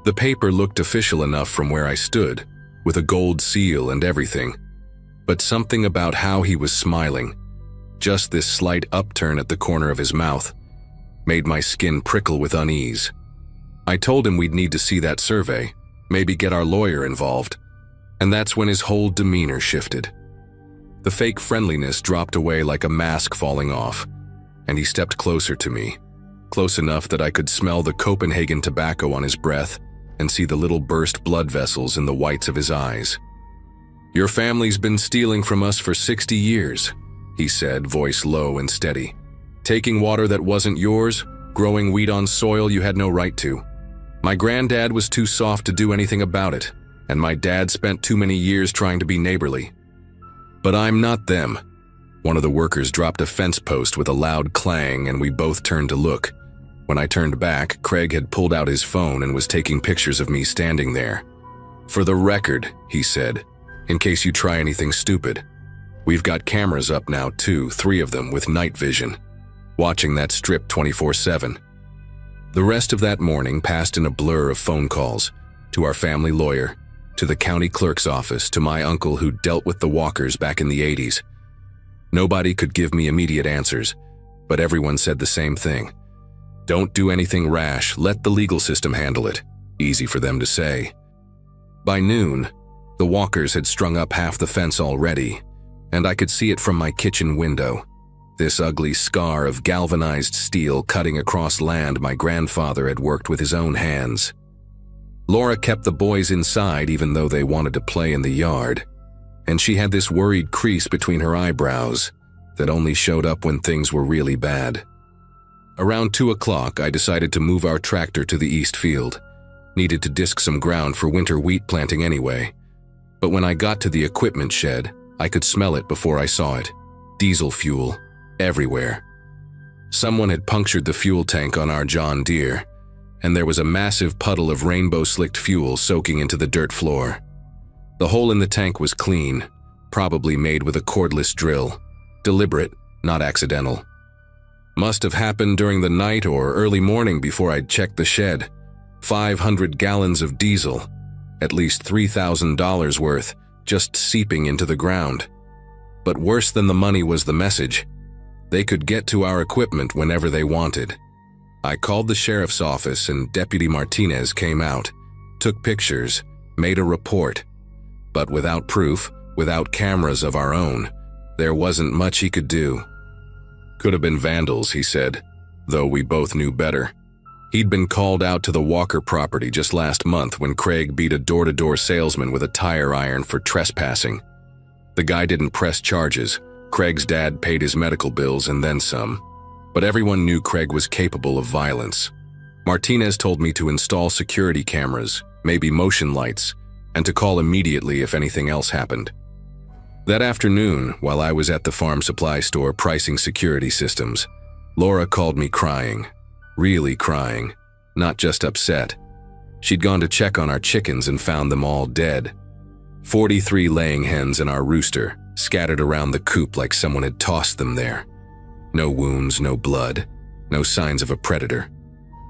The paper looked official enough from where I stood, with a gold seal and everything, but something about how he was smiling, just this slight upturn at the corner of his mouth, made my skin prickle with unease. I told him we'd need to see that survey, maybe get our lawyer involved, and that's when his whole demeanor shifted. The fake friendliness dropped away like a mask falling off, and he stepped closer to me, close enough that I could smell the Copenhagen tobacco on his breath and see the little burst blood vessels in the whites of his eyes. "Your family's been stealing from us for 60 years, he said, voice low and steady. "Taking water that wasn't yours, growing wheat on soil you had no right to. My granddad was too soft to do anything about it, and my dad spent too many years trying to be neighborly. But I'm not them." One of the workers dropped a fence post with a loud clang, and we both turned to look. When I turned back, Craig had pulled out his phone and was taking pictures of me standing there. "For the record," he said, "in case you try anything stupid, we've got cameras up now too, 3 of them with night vision, watching that strip 24/7. The rest of that morning passed in a blur of phone calls, to our family lawyer, to the county clerk's office, to my uncle who dealt with the Walkers back in the 80s. Nobody could give me immediate answers, but everyone said the same thing. Don't do anything rash, let the legal system handle it. Easy for them to say. By noon, the Walkers had strung up half the fence already, and I could see it from my kitchen window. This ugly scar of galvanized steel cutting across land my grandfather had worked with his own hands. Laura kept the boys inside even though they wanted to play in the yard, and she had this worried crease between her eyebrows that only showed up when things were really bad. Around 2 o'clock, I decided to move our tractor to the east field. Needed to disc some ground for winter wheat planting anyway. But when I got to the equipment shed, I could smell it before I saw it. Diesel fuel, everywhere. Someone had punctured the fuel tank on our John Deere, and there was a massive puddle of rainbow-slicked fuel soaking into the dirt floor. The hole in the tank was clean, probably made with a cordless drill. Deliberate, not accidental. Must have happened during the night or early morning before I'd checked the shed. 500 gallons of diesel, at least $3,000 worth, just seeping into the ground. But worse than the money was the message. They could get to our equipment whenever they wanted. I called the sheriff's office and Deputy Martinez came out, took pictures, made a report. But without proof, without cameras of our own, there wasn't much he could do. Could have been vandals, he said, though we both knew better. He'd been called out to the Walker property just last month when Craig beat a door-to-door salesman with a tire iron for trespassing. The guy didn't press charges. Craig's dad paid his medical bills and then some. But everyone knew Craig was capable of violence. Martinez told me to install security cameras, maybe motion lights, and to call immediately if anything else happened. That afternoon, while I was at the farm supply store pricing security systems, Laura called me crying. Really crying, not just upset. She'd gone to check on our chickens and found them all dead. 43 laying hens and our rooster, scattered around the coop like someone had tossed them there. No wounds, no blood, no signs of a predator.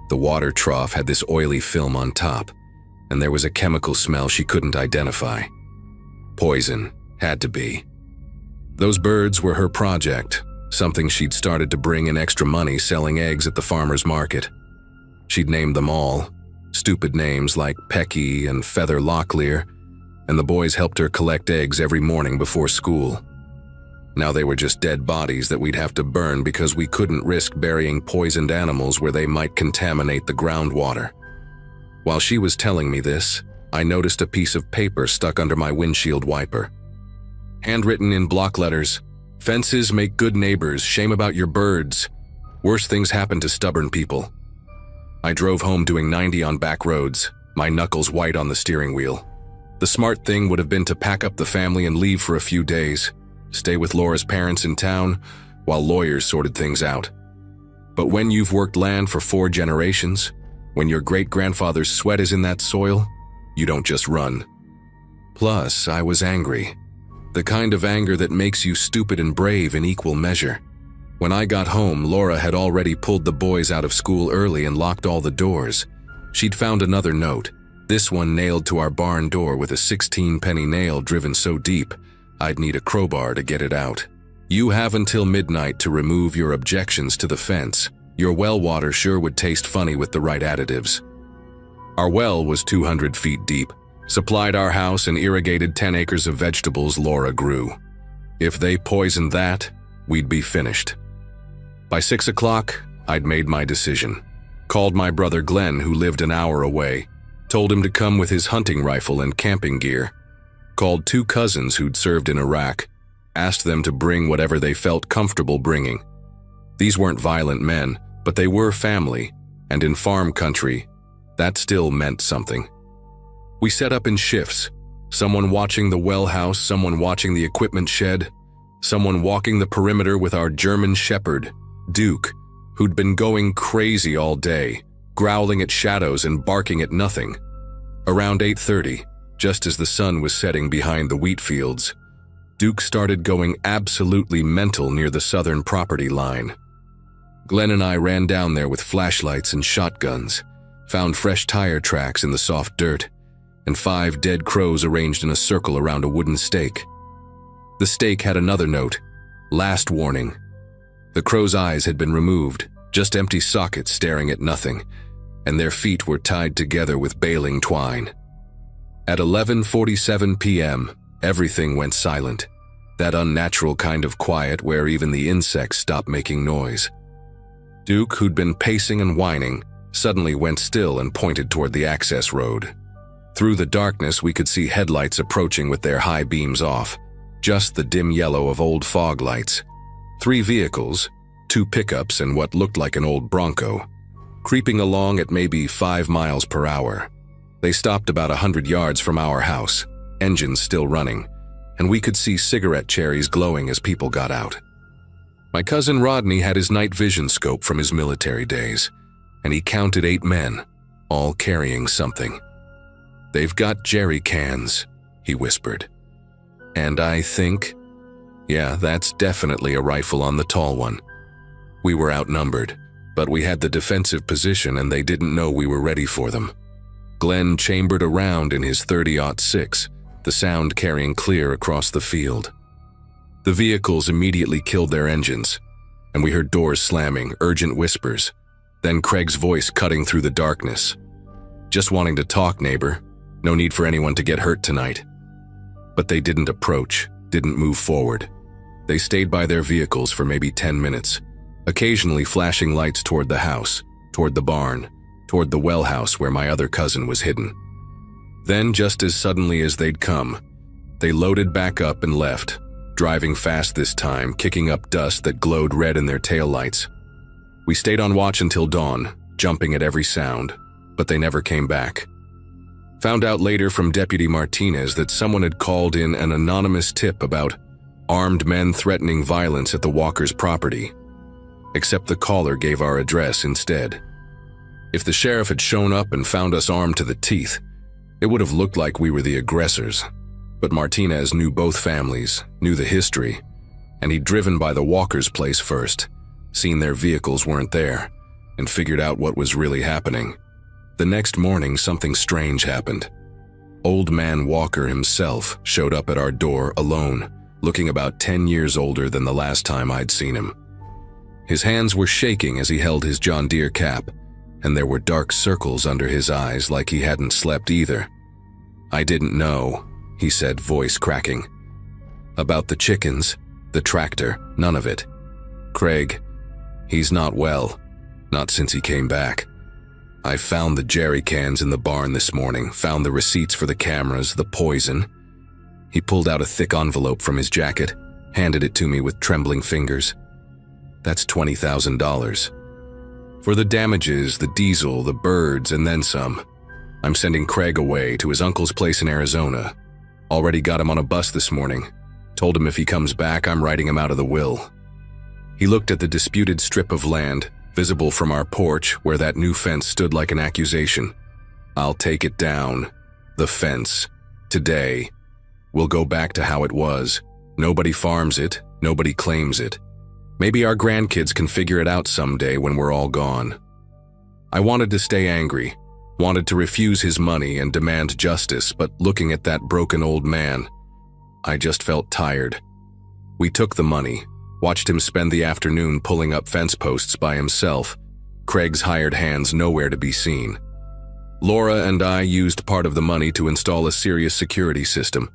The water trough had this oily film on top, and there was a chemical smell she couldn't identify. Poison. Had to be. Those birds were her project, something she'd started to bring in extra money selling eggs at the farmer's market. She'd named them all, stupid names like Pecky and Feather Locklear, and the boys helped her collect eggs every morning before school. Now they were just dead bodies that we'd have to burn because we couldn't risk burying poisoned animals where they might contaminate the groundwater. While she was telling me this, I noticed a piece of paper stuck under my windshield wiper. Handwritten in block letters, "Fences make good neighbors, shame about your birds. Worse things happen to stubborn people." I drove home doing 90 on back roads, my knuckles white on the steering wheel. The smart thing would have been to pack up the family and leave for a few days, stay with Laura's parents in town while lawyers sorted things out. But when you've worked land for 4 generations, when your great-grandfather's sweat is in that soil, you don't just run. Plus, I was angry. The kind of anger that makes you stupid and brave in equal measure. When I got home, Laura had already pulled the boys out of school early and locked all the doors. She'd found another note, this one nailed to our barn door with a 16-penny nail driven so deep, I'd need a crowbar to get it out. You have until midnight to remove your objections to the fence. Your well water sure would taste funny with the right additives. Our well was 200 feet deep, supplied our house and irrigated 10 acres of vegetables Laura grew. If they poisoned that, we'd be finished. By 6 o'clock, I'd made my decision. Called my brother Glenn, who lived an hour away, told him to come with his hunting rifle and camping gear. Called 2 cousins who'd served in Iraq, asked them to bring whatever they felt comfortable bringing. These weren't violent men, but they were family, and in farm country, that still meant something. We set up in shifts, someone watching the well house, someone watching the equipment shed, someone walking the perimeter with our German shepherd, Duke, who'd been going crazy all day, growling at shadows and barking at nothing. Around 8:30, just as the sun was setting behind the wheat fields, Duke started going absolutely mental near the southern property line. Glenn and I ran down there with flashlights and shotguns, found fresh tire tracks in the soft dirt, and 5 dead crows arranged in a circle around a wooden stake. The stake had another note, last warning. The crows' eyes had been removed, just empty sockets staring at nothing, and their feet were tied together with baling twine. At 11:47 p.m., everything went silent, that unnatural kind of quiet where even the insects stopped making noise. Duke, who'd been pacing and whining, suddenly went still and pointed toward the access road. Through the darkness, we could see headlights approaching with their high beams off, just the dim yellow of old fog lights. 3 vehicles, 2 pickups and what looked like an old Bronco, creeping along at maybe 5 miles per hour. They stopped about 100 yards from our house, engines still running, and we could see cigarette cherries glowing as people got out. My cousin Rodney had his night vision scope from his military days, and he counted 8 men, all carrying something. "They've got jerry cans," he whispered. And I think, yeah, that's definitely a rifle on the tall one. We were outnumbered, but we had the defensive position and they didn't know we were ready for them. Glenn chambered around in his 30-06, the sound carrying clear across the field. The vehicles immediately killed their engines, and we heard doors slamming, urgent whispers, then Craig's voice cutting through the darkness. "Just wanting to talk, neighbor. No need for anyone to get hurt tonight." But they didn't approach, didn't move forward. They stayed by their vehicles for maybe 10 minutes, occasionally flashing lights toward the house, toward the barn, toward the well house where my other cousin was hidden. Then, just as suddenly as they'd come, they loaded back up and left, driving fast this time, kicking up dust that glowed red in their taillights. We stayed on watch until dawn, jumping at every sound, but they never came back. Found out later from Deputy Martinez that someone had called in an anonymous tip about armed men threatening violence at the Walkers' property, except the caller gave our address instead. If the sheriff had shown up and found us armed to the teeth, it would have looked like we were the aggressors. But Martinez knew both families, knew the history, and he'd driven by the Walkers' place first, seen their vehicles weren't there, and figured out what was really happening. The next morning, something strange happened. Old man Walker himself showed up at our door alone, looking about 10 years older than the last time I'd seen him. His hands were shaking as he held his John Deere cap, and there were dark circles under his eyes like he hadn't slept either. "I didn't know," he said, voice cracking. "About the chickens, the tractor, none of it. Craig, he's not well, not since he came back. I found the jerry cans in the barn this morning, found the receipts for the cameras, the poison." He pulled out a thick envelope from his jacket, handed it to me with trembling fingers. "That's $20,000. For the damages, the diesel, the birds, and then some. I'm sending Craig away to his uncle's place in Arizona. Already got him on a bus this morning. Told him if he comes back, I'm writing him out of the will." He looked at the disputed strip of land, visible from our porch where that new fence stood like an accusation. "I'll take it down. The fence. Today. We'll go back to how it was. Nobody farms it, nobody claims it. Maybe our grandkids can figure it out someday when we're all gone. I wanted to stay angry, wanted to refuse his money and demand justice, but looking at that broken old man, I just felt tired. We took the money, watched him spend the afternoon pulling up fence posts by himself, Craig's hired hands nowhere to be seen. Laura and I used part of the money to install a serious security system,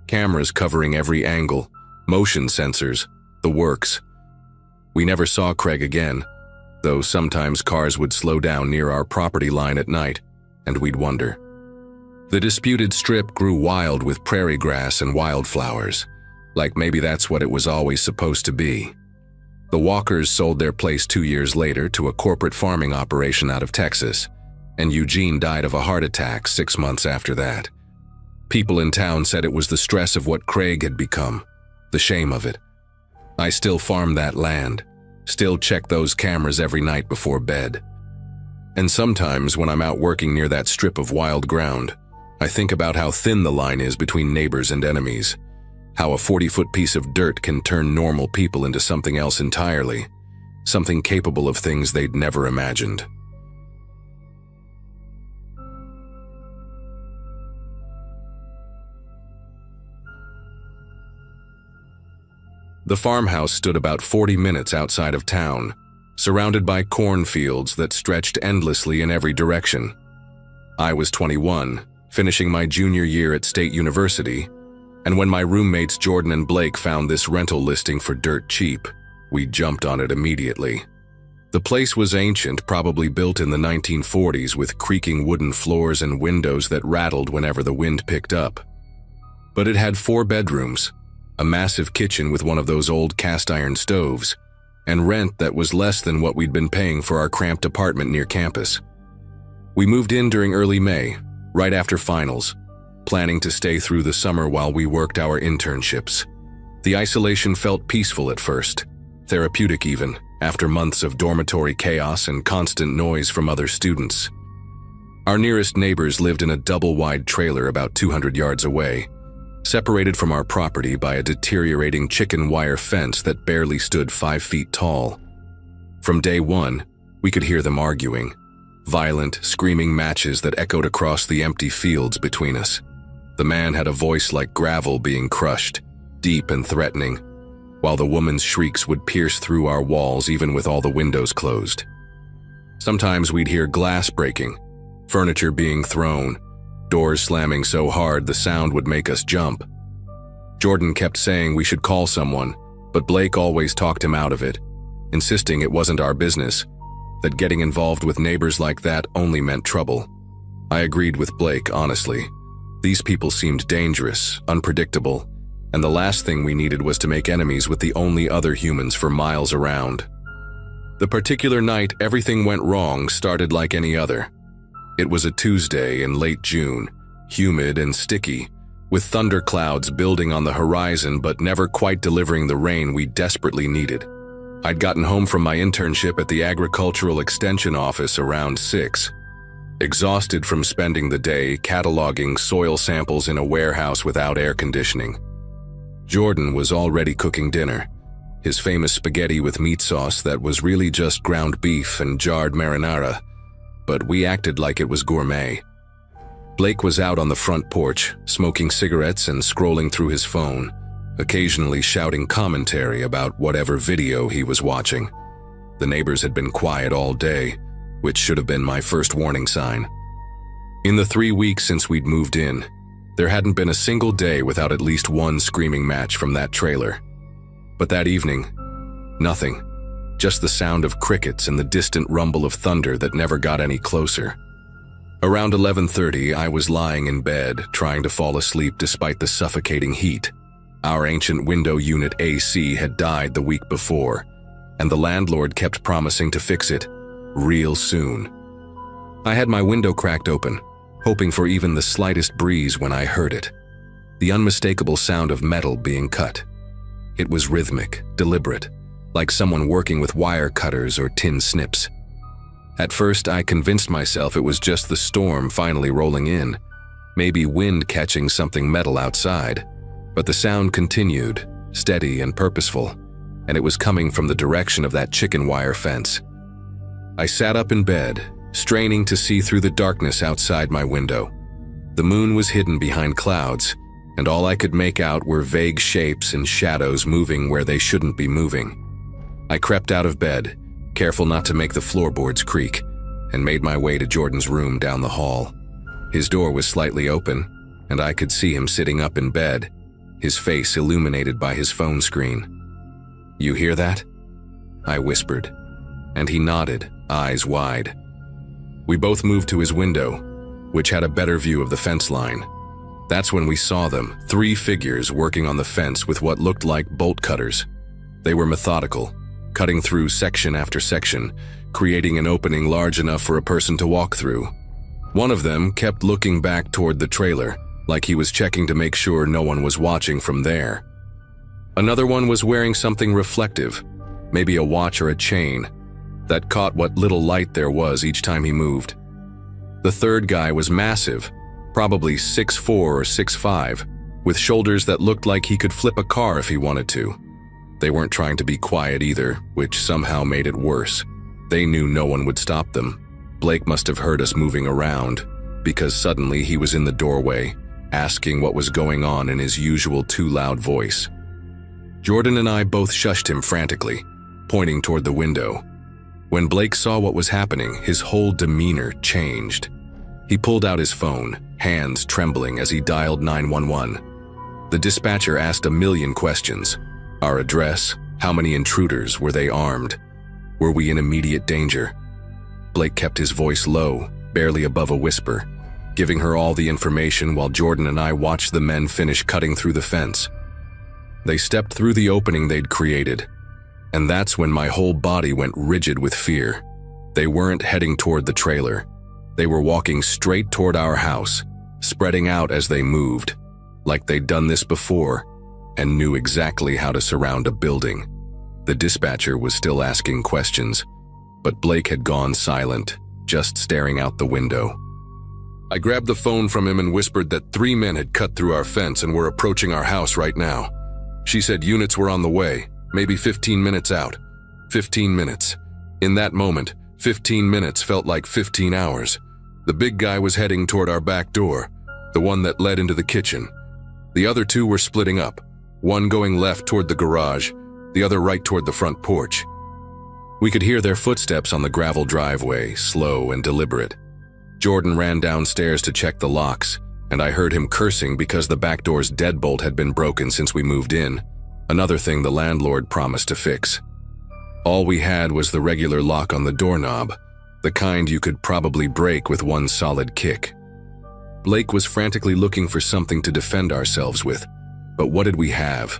cameras covering every angle, motion sensors, the works. We never saw Craig again, though sometimes cars would slow down near our property line at night, and we'd wonder. The disputed strip grew wild with prairie grass and wildflowers, like maybe that's what it was always supposed to be. The Walkers sold their place 2 years later to a corporate farming operation out of Texas, and Eugene died of a heart attack 6 months after that. People in town said it was the stress of what Craig had become, the shame of it. I still farm that land, still check those cameras every night before bed. And sometimes when I'm out working near that strip of wild ground, I think about how thin the line is between neighbors and enemies, how a 40-foot piece of dirt can turn normal people into something else entirely, something capable of things they'd never imagined. The farmhouse stood about 40 minutes outside of town, surrounded by cornfields that stretched endlessly in every direction. I was 21, finishing my junior year at State University, and when my roommates Jordan and Blake found this rental listing for dirt cheap, we jumped on it immediately. The place was ancient, probably built in the 1940s with creaking wooden floors and windows that rattled whenever the wind picked up. But it had 4 bedrooms, a massive kitchen with one of those old cast-iron stoves, and rent that was less than what we'd been paying for our cramped apartment near campus. We moved in during early May, right after finals, planning to stay through the summer while we worked our internships. The isolation felt peaceful at first, therapeutic even, after months of dormitory chaos and constant noise from other students. Our nearest neighbors lived in a double-wide trailer about 200 yards away, separated from our property by a deteriorating chicken wire fence that barely stood 5 feet tall. From day one, we could hear them arguing, violent, screaming matches that echoed across the empty fields between us. The man had a voice like gravel being crushed, deep and threatening, while the woman's shrieks would pierce through our walls even with all the windows closed. Sometimes we'd hear glass breaking, furniture being thrown, doors slamming so hard the sound would make us jump. Jordan kept saying we should call someone, but Blake always talked him out of it, insisting it wasn't our business, that getting involved with neighbors like that only meant trouble. I agreed with Blake, honestly. These people seemed dangerous, unpredictable, and the last thing we needed was to make enemies with the only other humans for miles around. The particular night everything went wrong started like any other. It was a Tuesday in late June, humid and sticky, with thunderclouds building on the horizon but never quite delivering the rain we desperately needed. I'd gotten home from my internship at the Agricultural Extension Office around 6, exhausted from spending the day cataloging soil samples in a warehouse without air conditioning. Jordan was already cooking dinner, his famous spaghetti with meat sauce that was really just ground beef and jarred marinara, but we acted like it was gourmet. Blake was out on the front porch, smoking cigarettes and scrolling through his phone, occasionally shouting commentary about whatever video he was watching. The neighbors had been quiet all day, which should have been my first warning sign. In the 3 weeks since we'd moved in, there hadn't been a single day without at least one screaming match from that trailer. But that evening, nothing. Just the sound of crickets and the distant rumble of thunder that never got any closer. Around 11:30, I was lying in bed, trying to fall asleep despite the suffocating heat. Our ancient window unit AC had died the week before, and the landlord kept promising to fix it real soon. I had my window cracked open, hoping for even the slightest breeze when I heard it. The unmistakable sound of metal being cut. It was rhythmic, deliberate, like someone working with wire cutters or tin snips. At first, I convinced myself it was just the storm finally rolling in, maybe wind catching something metal outside. But the sound continued, steady and purposeful, and it was coming from the direction of that chicken wire fence. I sat up in bed, straining to see through the darkness outside my window. The moon was hidden behind clouds, and all I could make out were vague shapes and shadows moving where they shouldn't be moving. I crept out of bed, careful not to make the floorboards creak, and made my way to Jordan's room down the hall. His door was slightly open, and I could see him sitting up in bed, his face illuminated by his phone screen. "You hear that?" I whispered, and he nodded, eyes wide. We both moved to his window, which had a better view of the fence line. That's when we saw them, 3 figures working on the fence with what looked like bolt cutters. They were methodical, cutting through section after section, creating an opening large enough for a person to walk through. One of them kept looking back toward the trailer, like he was checking to make sure no one was watching from there. Another one was wearing something reflective, maybe a watch or a chain, that caught what little light there was each time he moved. The third guy was massive, probably 6'4" or 6'5", with shoulders that looked like he could flip a car if he wanted to. They weren't trying to be quiet either, which somehow made it worse. They knew no one would stop them. Blake must have heard us moving around, because suddenly he was in the doorway, asking what was going on in his usual too loud voice. Jordan and I both shushed him frantically, pointing toward the window. When Blake saw what was happening, his whole demeanor changed. He pulled out his phone, hands trembling as he dialed 911. The dispatcher asked a million questions. Our address, how many intruders, were they armed? Were we in immediate danger? Blake kept his voice low, barely above a whisper, giving her all the information while Jordan and I watched the men finish cutting through the fence. They stepped through the opening they'd created, and that's when my whole body went rigid with fear. They weren't heading toward the trailer. They were walking straight toward our house, spreading out as they moved, like they'd done this before and knew exactly how to surround a building. The dispatcher was still asking questions, but Blake had gone silent, just staring out the window. I grabbed the phone from him and whispered that 3 men had cut through our fence and were approaching our house right now. She said units were on the way, maybe 15 minutes out. 15 minutes. In that moment, 15 minutes felt like 15 hours. The big guy was heading toward our back door, the one that led into the kitchen. The other 2 were splitting up, one going left toward the garage, the other right toward the front porch. We could hear their footsteps on the gravel driveway, slow and deliberate. Jordan ran downstairs to check the locks, and I heard him cursing because the back door's deadbolt had been broken since we moved in, another thing the landlord promised to fix. All we had was the regular lock on the doorknob, the kind you could probably break with one solid kick. Blake was frantically looking for something to defend ourselves with, but what did we have?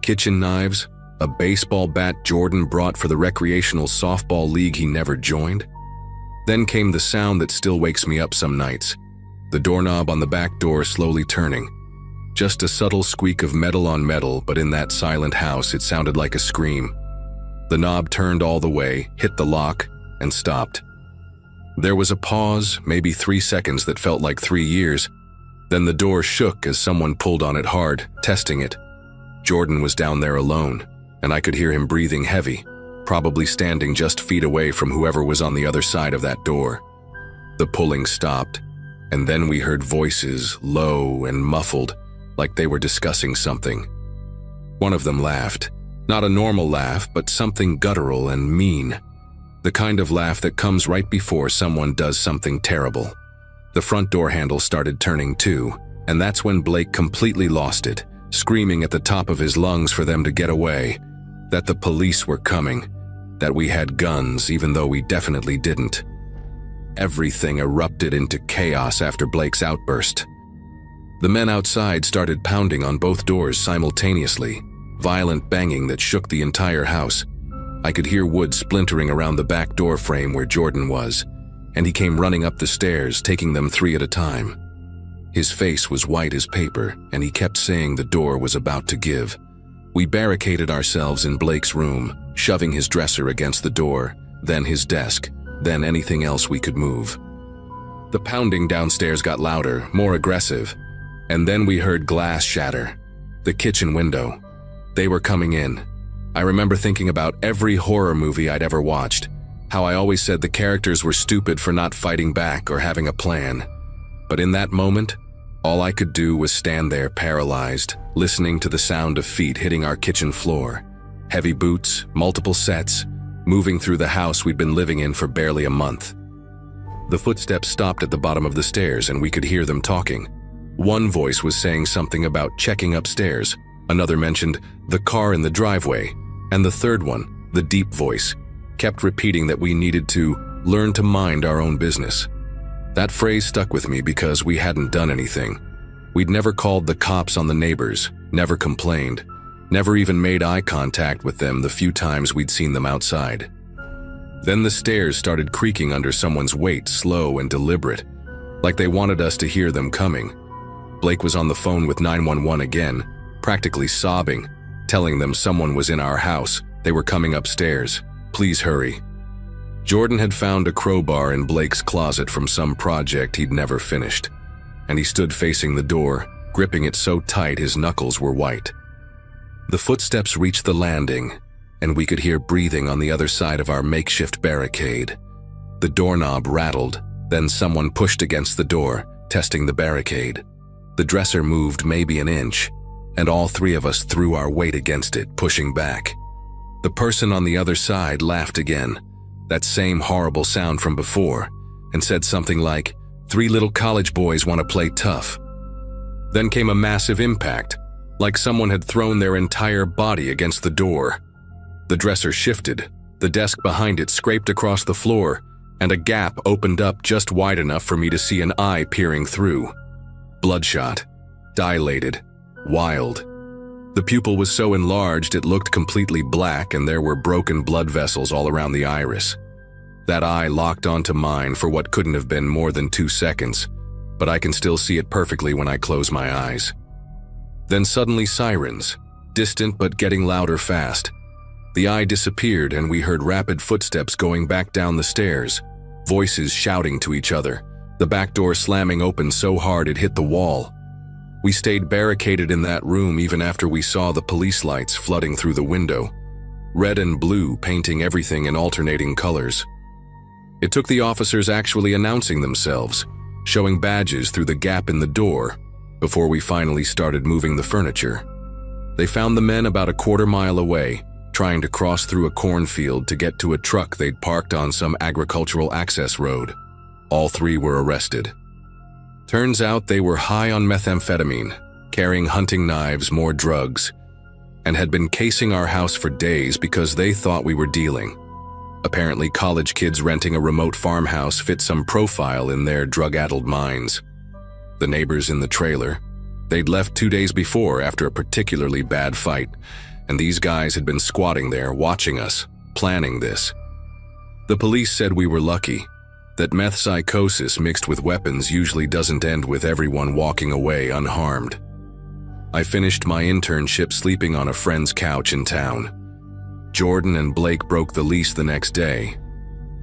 Kitchen knives? A baseball bat Jordan brought for the recreational softball league he never joined? Then came the sound that still wakes me up some nights, the doorknob on the back door slowly turning. Just a subtle squeak of metal on metal, but in that silent house it sounded like a scream. The knob turned all the way, hit the lock, and stopped. There was a pause, maybe 3 seconds that felt like 3 years. Then the door shook as someone pulled on it hard, testing it. Jordan was down there alone, and I could hear him breathing heavy, probably standing just feet away from whoever was on the other side of that door. The pulling stopped, and then we heard voices, low and muffled, like they were discussing something. One of them laughed. Not a normal laugh, but something guttural and mean. The kind of laugh that comes right before someone does something terrible. The front door handle started turning too, and that's when Blake completely lost it, screaming at the top of his lungs for them to get away, that the police were coming, that we had guns even though we definitely didn't. Everything erupted into chaos after Blake's outburst. The men outside started pounding on both doors simultaneously, violent banging that shook the entire house. I could hear wood splintering around the back door frame where Jordan was, and he came running up the stairs, taking them 3 at a time. His face was white as paper, and he kept saying the door was about to give. We barricaded ourselves in Blake's room, shoving his dresser against the door, then his desk, then anything else we could move. The pounding downstairs got louder, more aggressive, and then we heard glass shatter. The kitchen window. They were coming in. I remember thinking about every horror movie I'd ever watched, how I always said the characters were stupid for not fighting back or having a plan. But in that moment, all I could do was stand there paralyzed, listening to the sound of feet hitting our kitchen floor. Heavy boots, multiple sets, moving through the house we'd been living in for barely a month. The footsteps stopped at the bottom of the stairs and we could hear them talking. One voice was saying something about checking upstairs, another mentioned the car in the driveway, and the third one, the deep voice, kept repeating that we needed to learn to mind our own business. That phrase stuck with me because we hadn't done anything. We'd never called the cops on the neighbors, never complained, never even made eye contact with them the few times we'd seen them outside. Then the stairs started creaking under someone's weight, slow and deliberate, like they wanted us to hear them coming. Blake was on the phone with 911 again, practically sobbing, telling them someone was in our house, they were coming upstairs, please hurry. Jordan had found a crowbar in Blake's closet from some project he'd never finished, and he stood facing the door, gripping it so tight his knuckles were white. The footsteps reached the landing, and we could hear breathing on the other side of our makeshift barricade. The doorknob rattled, then someone pushed against the door, testing the barricade. The dresser moved maybe an inch, and all three of us threw our weight against it, pushing back. The person on the other side laughed again, that same horrible sound from before, and said something like, "3 little college boys want to play tough." Then came a massive impact, like someone had thrown their entire body against the door. The dresser shifted, the desk behind it scraped across the floor, and a gap opened up just wide enough for me to see an eye peering through. Bloodshot, dilated, wild. The pupil was so enlarged it looked completely black and there were broken blood vessels all around the iris. That eye locked onto mine for what couldn't have been more than 2 seconds, but I can still see it perfectly when I close my eyes. Then suddenly sirens, distant but getting louder fast. The eye disappeared and we heard rapid footsteps going back down the stairs, voices shouting to each other, the back door slamming open so hard it hit the wall. We stayed barricaded in that room even after we saw the police lights flooding through the window, red and blue painting everything in alternating colors. It took the officers actually announcing themselves, showing badges through the gap in the door, before we finally started moving the furniture. They found the men about a quarter mile away, trying to cross through a cornfield to get to a truck they'd parked on some agricultural access road. All 3 were arrested. Turns out they were high on methamphetamine, carrying hunting knives, more drugs, and had been casing our house for days because they thought we were dealing. Apparently, college kids renting a remote farmhouse fit some profile in their drug-addled minds. The neighbors in the trailer, they'd left 2 days before after a particularly bad fight, and these guys had been squatting there watching us, planning this. The police said we were lucky, that meth psychosis mixed with weapons usually doesn't end with everyone walking away unharmed. I finished my internship sleeping on a friend's couch in town. Jordan and Blake broke the lease the next day.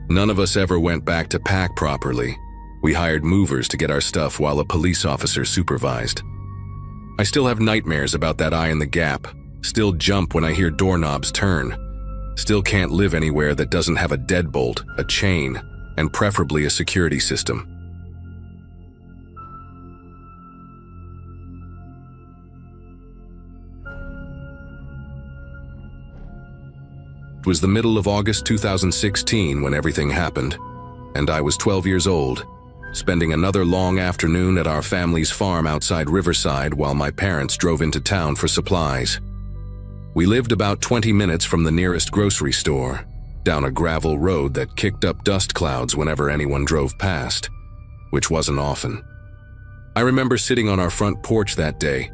None of us ever went back to pack properly. We hired movers to get our stuff while a police officer supervised. I still have nightmares about that eye in the gap, still jump when I hear doorknobs turn, still can't live anywhere that doesn't have a deadbolt, a chain, and preferably a security system. It was the middle of August 2016 when everything happened, and I was 12 years old, spending another long afternoon at our family's farm outside Riverside while my parents drove into town for supplies. We lived about 20 minutes from the nearest grocery store, down a gravel road that kicked up dust clouds whenever anyone drove past, which wasn't often. I remember sitting on our front porch that day,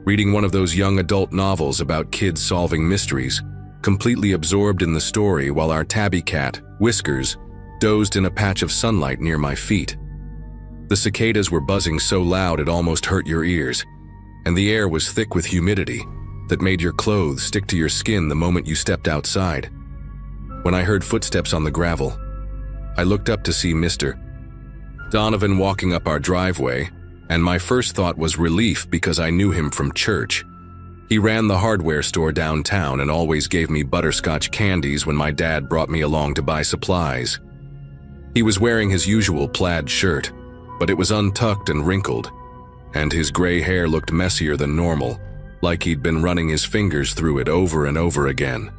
reading one of those young adult novels about kids solving mysteries, completely absorbed in the story while our tabby cat, Whiskers, dozed in a patch of sunlight near my feet. The cicadas were buzzing so loud it almost hurt your ears, and the air was thick with humidity that made your clothes stick to your skin the moment you stepped outside. When I heard footsteps on the gravel, I looked up to see Mr. Donovan walking up our driveway, and my first thought was relief because I knew him from church. He ran the hardware store downtown and always gave me butterscotch candies when my dad brought me along to buy supplies. He was wearing his usual plaid shirt, but it was untucked and wrinkled, and his gray hair looked messier than normal, like he'd been running his fingers through it over and over again.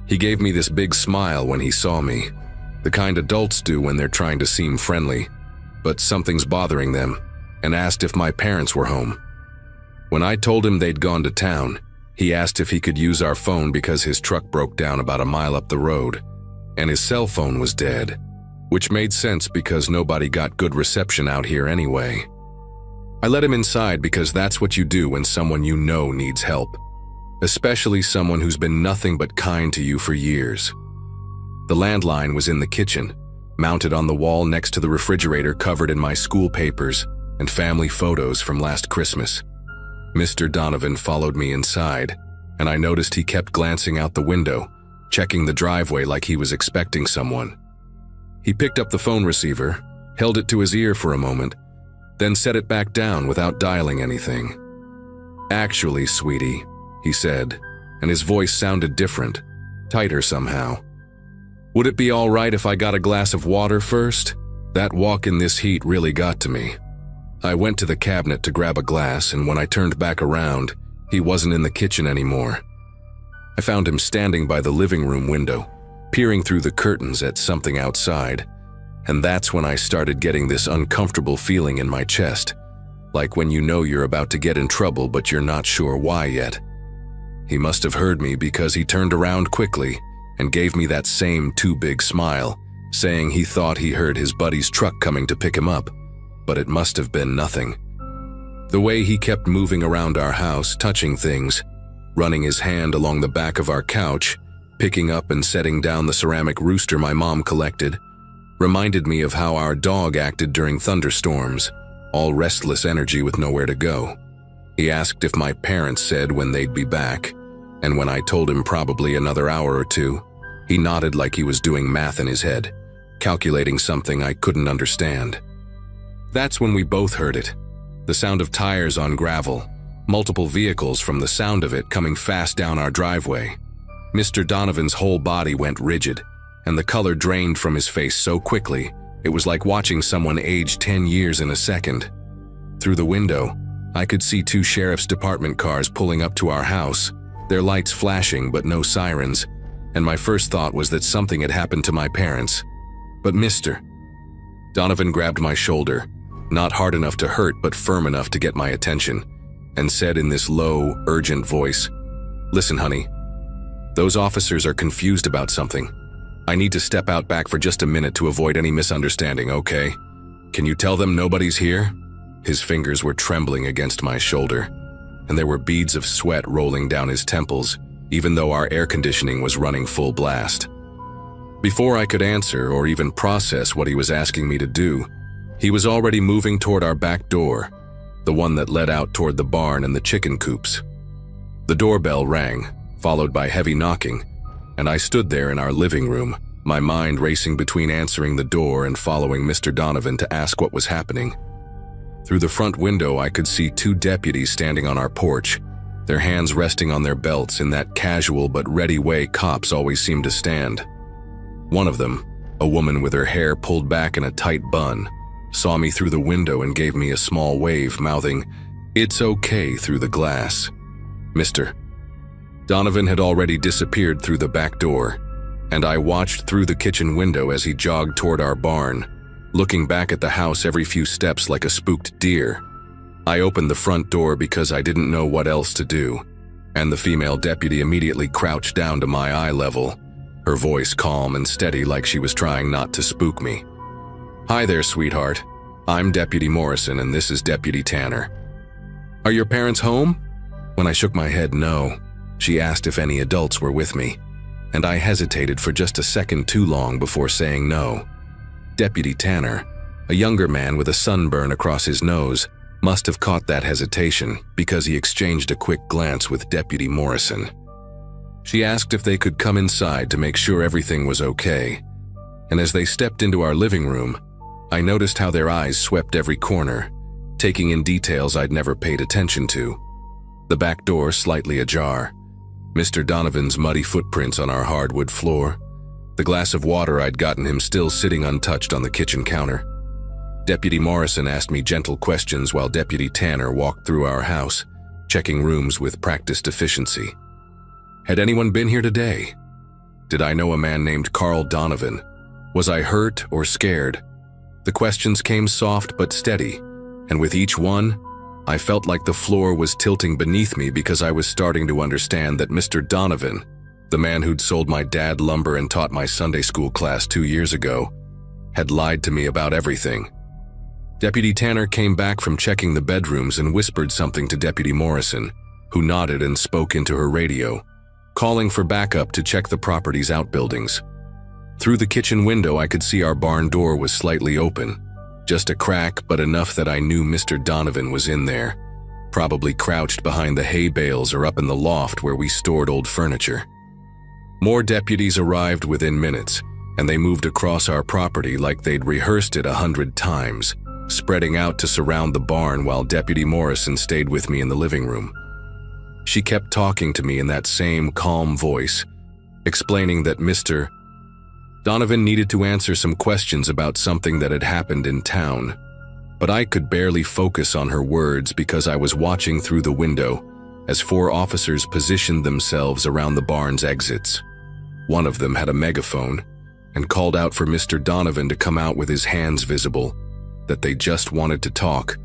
He gave me this big smile when he saw me, the kind adults do when they're trying to seem friendly, but something's bothering them, and asked if my parents were home. When I told him they'd gone to town, he asked if he could use our phone because his truck broke down about a mile up the road, and his cell phone was dead, which made sense because nobody got good reception out here anyway. I let him inside because that's what you do when someone you know needs help, especially someone who's been nothing but kind to you for years. The landline was in the kitchen, mounted on the wall next to the refrigerator covered in my school papers and family photos from last Christmas. Mr. Donovan followed me inside, and I noticed he kept glancing out the window, checking the driveway like he was expecting someone. He picked up the phone receiver, held it to his ear for a moment, then set it back down without dialing anything. "Actually, sweetie," he said, and his voice sounded different, tighter somehow. "Would it be all right if I got a glass of water first? That walk in this heat really got to me." I went to the cabinet to grab a glass, and when I turned back around, he wasn't in the kitchen anymore. I found him standing by the living room window, peering through the curtains at something outside, and that's when I started getting this uncomfortable feeling in my chest, like when you know you're about to get in trouble but you're not sure why yet. He must have heard me because he turned around quickly and gave me that same too big smile, saying he thought he heard his buddy's truck coming to pick him up, but it must have been nothing. The way he kept moving around our house, touching things, running his hand along the back of our couch, picking up and setting down the ceramic rooster my mom collected, reminded me of how our dog acted during thunderstorms, all restless energy with nowhere to go. He asked if my parents said when they'd be back, and when I told him probably another hour or two, he nodded like he was doing math in his head, calculating something I couldn't understand. That's when we both heard it, the sound of tires on gravel, multiple vehicles from the sound of it coming fast down our driveway. Mr. Donovan's whole body went rigid, and the color drained from his face so quickly, it was like watching someone age 10 years in a second. Through the window, I could see 2 sheriff's department cars pulling up to our house, their lights flashing but no sirens, and my first thought was that something had happened to my parents. But Mr. Donovan grabbed my shoulder, not hard enough to hurt but firm enough to get my attention, and said in this low, urgent voice, "Listen, honey, those officers are confused about something. I need to step out back for just a minute to avoid any misunderstanding, okay? Can you tell them nobody's here?" His fingers were trembling against my shoulder, and there were beads of sweat rolling down his temples, even though our air conditioning was running full blast. Before I could answer or even process what he was asking me to do, he was already moving toward our back door, the one that led out toward the barn and the chicken coops. The doorbell rang, followed by heavy knocking, and I stood there in our living room, my mind racing between answering the door and following Mr. Donovan to ask what was happening. Through the front window, I could see 2 deputies standing on our porch, their hands resting on their belts in that casual but ready way cops always seem to stand. One of them, a woman with her hair pulled back in a tight bun, saw me through the window and gave me a small wave, mouthing, "It's okay," through the glass. Mr. Donovan had already disappeared through the back door, and I watched through the kitchen window as he jogged toward our barn, looking back at the house every few steps like a spooked deer. I opened the front door because I didn't know what else to do, and the female deputy immediately crouched down to my eye level, her voice calm and steady like she was trying not to spook me. "Hi there, sweetheart. I'm Deputy Morrison and this is Deputy Tanner. Are your parents home?" When I shook my head no, she asked if any adults were with me, and I hesitated for just a second too long before saying no. Deputy Tanner, a younger man with a sunburn across his nose, must have caught that hesitation because he exchanged a quick glance with Deputy Morrison. She asked if they could come inside to make sure everything was okay, and as they stepped into our living room, I noticed how their eyes swept every corner, taking in details I'd never paid attention to. The back door slightly ajar, Mr. Donovan's muddy footprints on our hardwood floor, the glass of water I'd gotten him still sitting untouched on the kitchen counter. Deputy Morrison asked me gentle questions while Deputy Tanner walked through our house, checking rooms with practiced efficiency. Had anyone been here today? Did I know a man named Carl Donovan? Was I hurt or scared? The questions came soft but steady, and with each one, I felt like the floor was tilting beneath me because I was starting to understand that Mr. Donovan, the man who'd sold my dad lumber and taught my Sunday school class 2 years ago, had lied to me about everything. Deputy Tanner came back from checking the bedrooms and whispered something to Deputy Morrison, who nodded and spoke into her radio, calling for backup to check the property's outbuildings. Through the kitchen window, I could see our barn door was slightly open, just a crack, but enough that I knew Mr. Donovan was in there, probably crouched behind the hay bales or up in the loft where we stored old furniture. More deputies arrived within minutes, and they moved across our property like they'd rehearsed it 100 times, spreading out to surround the barn while Deputy Morrison stayed with me in the living room. She kept talking to me in that same calm voice, explaining that Mr. Donovan needed to answer some questions about something that had happened in town, but I could barely focus on her words because I was watching through the window as 4 officers positioned themselves around the barn's exits. One of them had a megaphone and called out for Mr. Donovan to come out with his hands visible, that they just wanted to talk.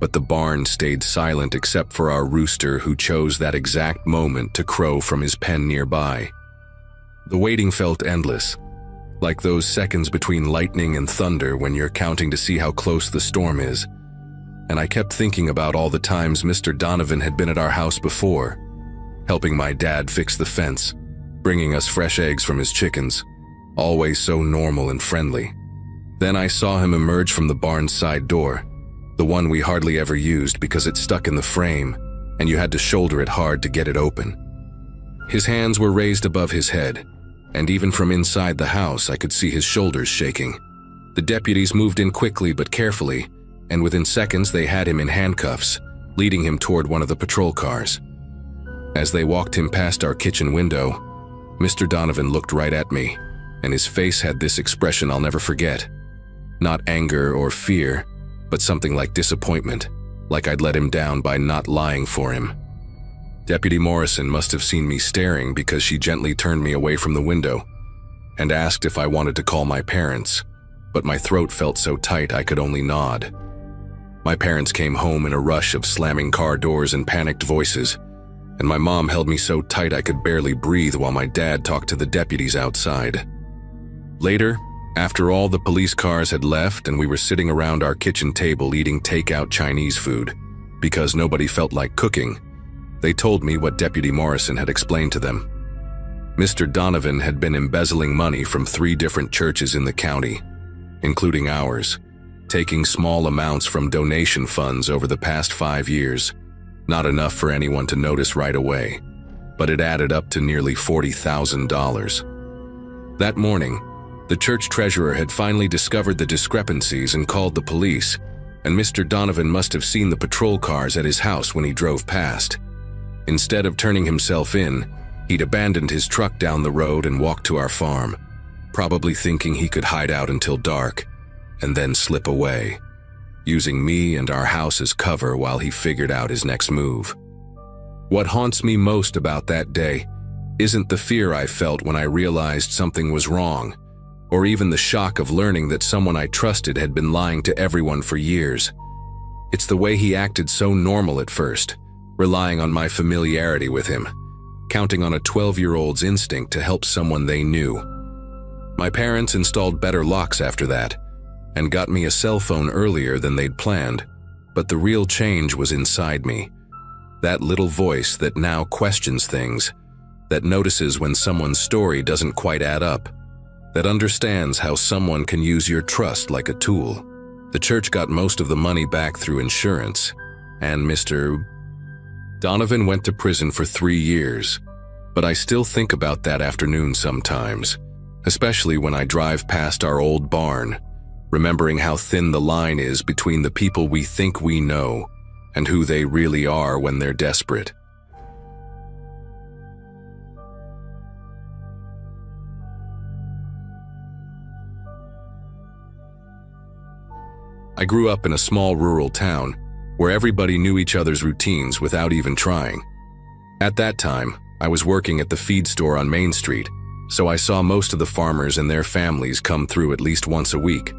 But the barn stayed silent except for our rooster, who chose that exact moment to crow from his pen nearby. The waiting felt endless, like those seconds between lightning and thunder when you're counting to see how close the storm is. And I kept thinking about all the times Mr. Donovan had been at our house before, helping my dad fix the fence, bringing us fresh eggs from his chickens, always so normal and friendly. Then I saw him emerge from the barn's side door, the one we hardly ever used because it stuck in the frame, and you had to shoulder it hard to get it open. His hands were raised above his head, and even from inside the house I could see his shoulders shaking. The deputies moved in quickly but carefully, and within seconds they had him in handcuffs, leading him toward one of the patrol cars. As they walked him past our kitchen window, Mr. Donovan looked right at me, and his face had this expression I'll never forget. Not anger or fear, but something like disappointment, like I'd let him down by not lying for him. Deputy Morrison must have seen me staring because she gently turned me away from the window and asked if I wanted to call my parents, but my throat felt so tight I could only nod. My parents came home in a rush of slamming car doors and panicked voices, and my mom held me so tight I could barely breathe while my dad talked to the deputies outside. Later, after all the police cars had left and we were sitting around our kitchen table eating takeout Chinese food because nobody felt like cooking, they told me what Deputy Morrison had explained to them. Mr. Donovan had been embezzling money from 3 different churches in the county, including ours, taking small amounts from donation funds over the past 5 years, not enough for anyone to notice right away, but it added up to nearly $40,000. That morning, the church treasurer had finally discovered the discrepancies and called the police, and Mr. Donovan must have seen the patrol cars at his house when he drove past. Instead of turning himself in, he'd abandoned his truck down the road and walked to our farm, probably thinking he could hide out until dark and then slip away, using me and our house as cover while he figured out his next move. What haunts me most about that day isn't the fear I felt when I realized something was wrong, or even the shock of learning that someone I trusted had been lying to everyone for years. It's the way he acted so normal at first, relying on my familiarity with him, counting on a 12-year-old's instinct to help someone they knew. My parents installed better locks after that, and got me a cell phone earlier than they'd planned, but the real change was inside me. That little voice that now questions things, that notices when someone's story doesn't quite add up, that understands how someone can use your trust like a tool. The church got most of the money back through insurance, and Mr. Donovan went to prison for 3 years, but I still think about that afternoon sometimes, especially when I drive past our old barn, remembering how thin the line is between the people we think we know and who they really are when they're desperate. I grew up in a small rural town where everybody knew each other's routines without even trying. At that time, I was working at the feed store on Main Street, so I saw most of the farmers and their families come through at least once a week.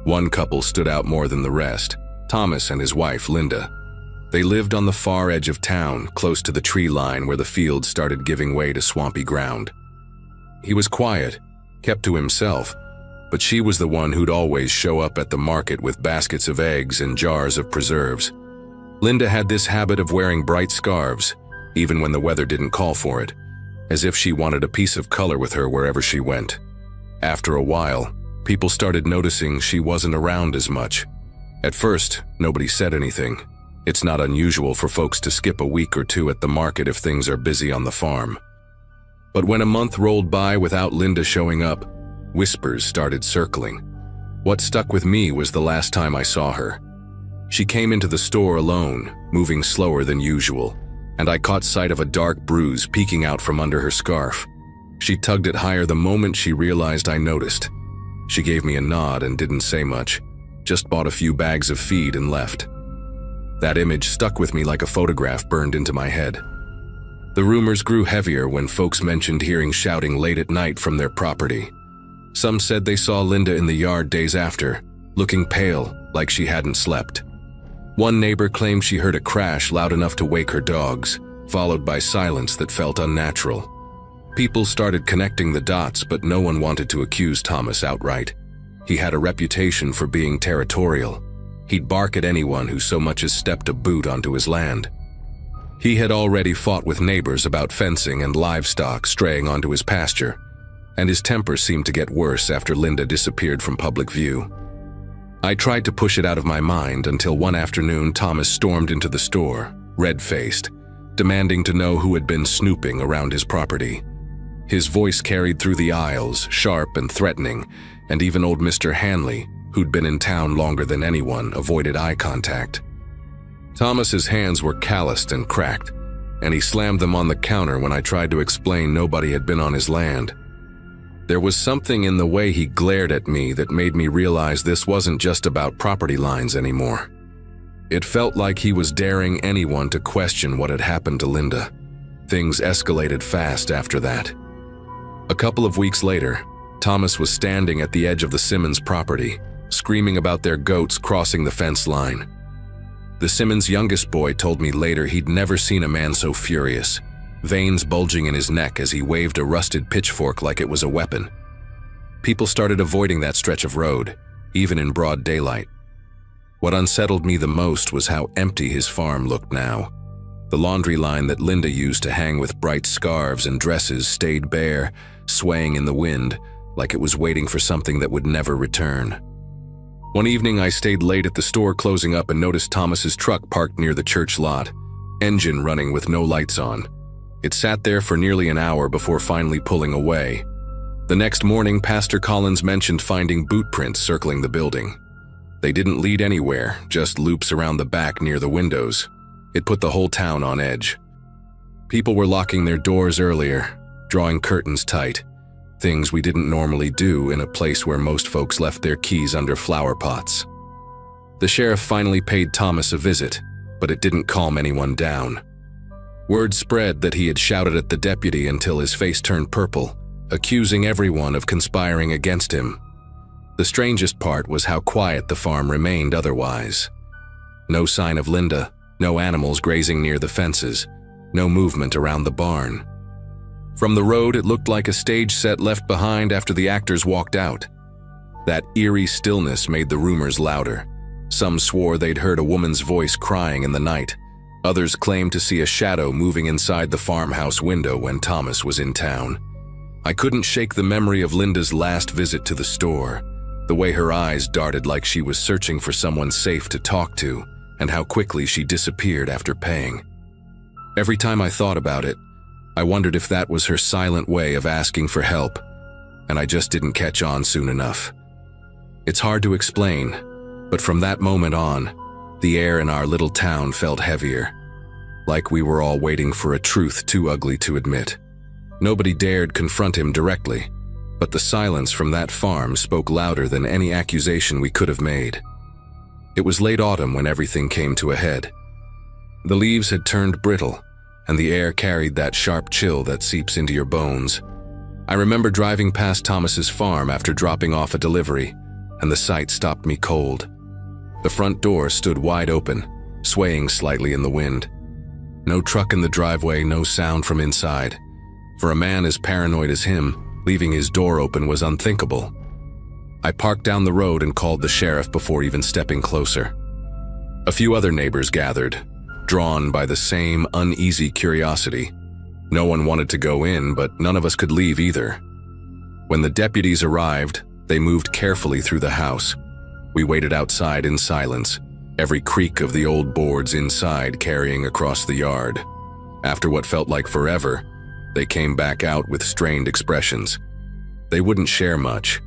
One couple stood out more than the rest, Thomas and his wife, Linda. They lived on the far edge of town, close to the tree line where the fields started giving way to swampy ground. He was quiet, kept to himself, but she was the one who'd always show up at the market with baskets of eggs and jars of preserves. Linda had this habit of wearing bright scarves, even when the weather didn't call for it, as if she wanted a piece of color with her wherever she went. After a while, people started noticing she wasn't around as much. At first, nobody said anything. It's not unusual for folks to skip a week or two at the market if things are busy on the farm. But when a month rolled by without Linda showing up, whispers started circling. What stuck with me was the last time I saw her. She came into the store alone, moving slower than usual, and I caught sight of a dark bruise peeking out from under her scarf. She tugged it higher the moment she realized I noticed. She gave me a nod and didn't say much, just bought a few bags of feed and left. That image stuck with me like a photograph burned into my head. The rumors grew heavier when folks mentioned hearing shouting late at night from their property. Some said they saw Linda in the yard days after, looking pale, like she hadn't slept. One neighbor claimed she heard a crash loud enough to wake her dogs, followed by silence that felt unnatural. People started connecting the dots, but no one wanted to accuse Thomas outright. He had a reputation for being territorial. He'd bark at anyone who so much as stepped a boot onto his land. He had already fought with neighbors about fencing and livestock straying onto his pasture, and his temper seemed to get worse after Linda disappeared from public view. I tried to push it out of my mind until one afternoon Thomas stormed into the store, red-faced, demanding to know who had been snooping around his property. His voice carried through the aisles, sharp and threatening, and even old Mr. Hanley, who'd been in town longer than anyone, avoided eye contact. Thomas's hands were calloused and cracked, and he slammed them on the counter when I tried to explain nobody had been on his land. There was something in the way he glared at me that made me realize this wasn't just about property lines anymore. It felt like he was daring anyone to question what had happened to Linda. Things escalated fast after that. A couple of weeks later, Thomas was standing at the edge of the Simmons property, screaming about their goats crossing the fence line. The Simmons' youngest boy told me later he'd never seen a man so furious, veins bulging in his neck as he waved a rusted pitchfork like it was a weapon. People started avoiding that stretch of road, even in broad daylight. What unsettled me the most was how empty his farm looked now. The laundry line that Linda used to hang with bright scarves and dresses stayed bare, swaying in the wind, like it was waiting for something that would never return. One evening I stayed late at the store closing up and noticed Thomas's truck parked near the church lot, engine running with no lights on. It sat there for nearly an hour before finally pulling away. The next morning, Pastor Collins mentioned finding boot prints circling the building. They didn't lead anywhere, just loops around the back near the windows. It put the whole town on edge. People were locking their doors earlier, drawing curtains tight, things we didn't normally do in a place where most folks left their keys under flower pots. The sheriff finally paid Thomas a visit, but it didn't calm anyone down. Word spread that he had shouted at the deputy until his face turned purple, accusing everyone of conspiring against him. The strangest part was how quiet the farm remained otherwise. No sign of Linda, no animals grazing near the fences, no movement around the barn. From the road, it looked like a stage set left behind after the actors walked out. That eerie stillness made the rumors louder. Some swore they'd heard a woman's voice crying in the night. Others claimed to see a shadow moving inside the farmhouse window when Thomas was in town. I couldn't shake the memory of Linda's last visit to the store, the way her eyes darted like she was searching for someone safe to talk to, and how quickly she disappeared after paying. Every time I thought about it, I wondered if that was her silent way of asking for help, and I just didn't catch on soon enough. It's hard to explain, but from that moment on, The air in our little town felt heavier, like we were all waiting for a truth too ugly to admit. Nobody dared confront him directly, but the silence from that farm spoke louder than any accusation we could have made. It was late autumn when everything came to a head. The leaves had turned brittle, and the air carried that sharp chill that seeps into your bones. I remember driving past Thomas's farm after dropping off a delivery, and the sight stopped me cold. The front door stood wide open, swaying slightly in the wind. No truck in the driveway, no sound from inside. For a man as paranoid as him, leaving his door open was unthinkable. I parked down the road and called the sheriff before even stepping closer. A few other neighbors gathered, drawn by the same uneasy curiosity. No one wanted to go in, but none of us could leave either. When the deputies arrived, they moved carefully through the house. We waited outside in silence, every creak of the old boards inside carrying across the yard. After what felt like forever, they came back out with strained expressions. They wouldn't share much,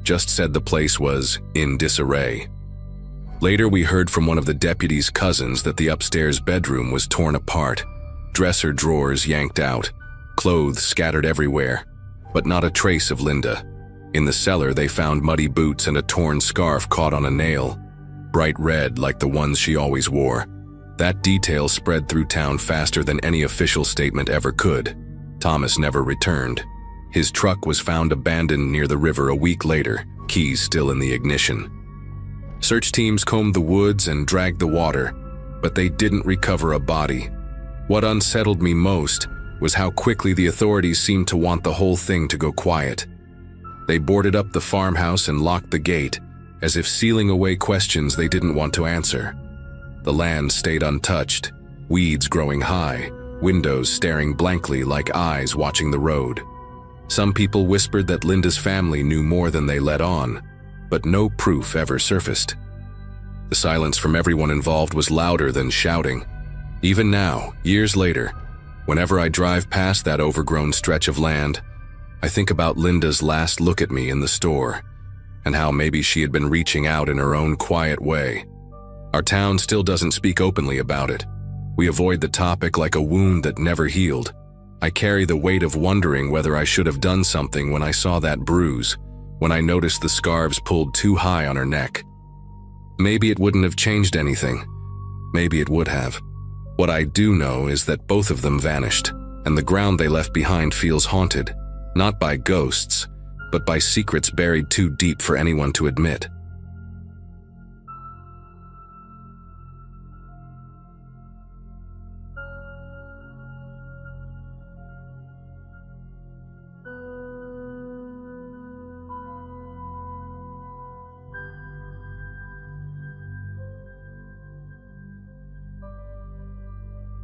just said the place was in disarray. Later, we heard from one of the deputies' cousins that the upstairs bedroom was torn apart, dresser drawers yanked out, clothes scattered everywhere, but not a trace of Linda. In the cellar, they found muddy boots and a torn scarf caught on a nail, bright red like the ones she always wore. That detail spread through town faster than any official statement ever could. Thomas never returned. His truck was found abandoned near the river a week later, keys still in the ignition. Search teams combed the woods and dragged the water, but they didn't recover a body. What unsettled me most was how quickly the authorities seemed to want the whole thing to go quiet. They boarded up the farmhouse and locked the gate, as if sealing away questions they didn't want to answer. The land stayed untouched, weeds growing high, windows staring blankly like eyes watching the road. Some people whispered that Linda's family knew more than they let on, but no proof ever surfaced. The silence from everyone involved was louder than shouting. Even now, years later, whenever I drive past that overgrown stretch of land, I think about Linda's last look at me in the store, and how maybe she had been reaching out in her own quiet way. Our town still doesn't speak openly about it. We avoid the topic like a wound that never healed. I carry the weight of wondering whether I should have done something when I saw that bruise, when I noticed the scarves pulled too high on her neck. Maybe it wouldn't have changed anything. Maybe it would have. What I do know is that both of them vanished, and the ground they left behind feels haunted, not by ghosts, but by secrets buried too deep for anyone to admit.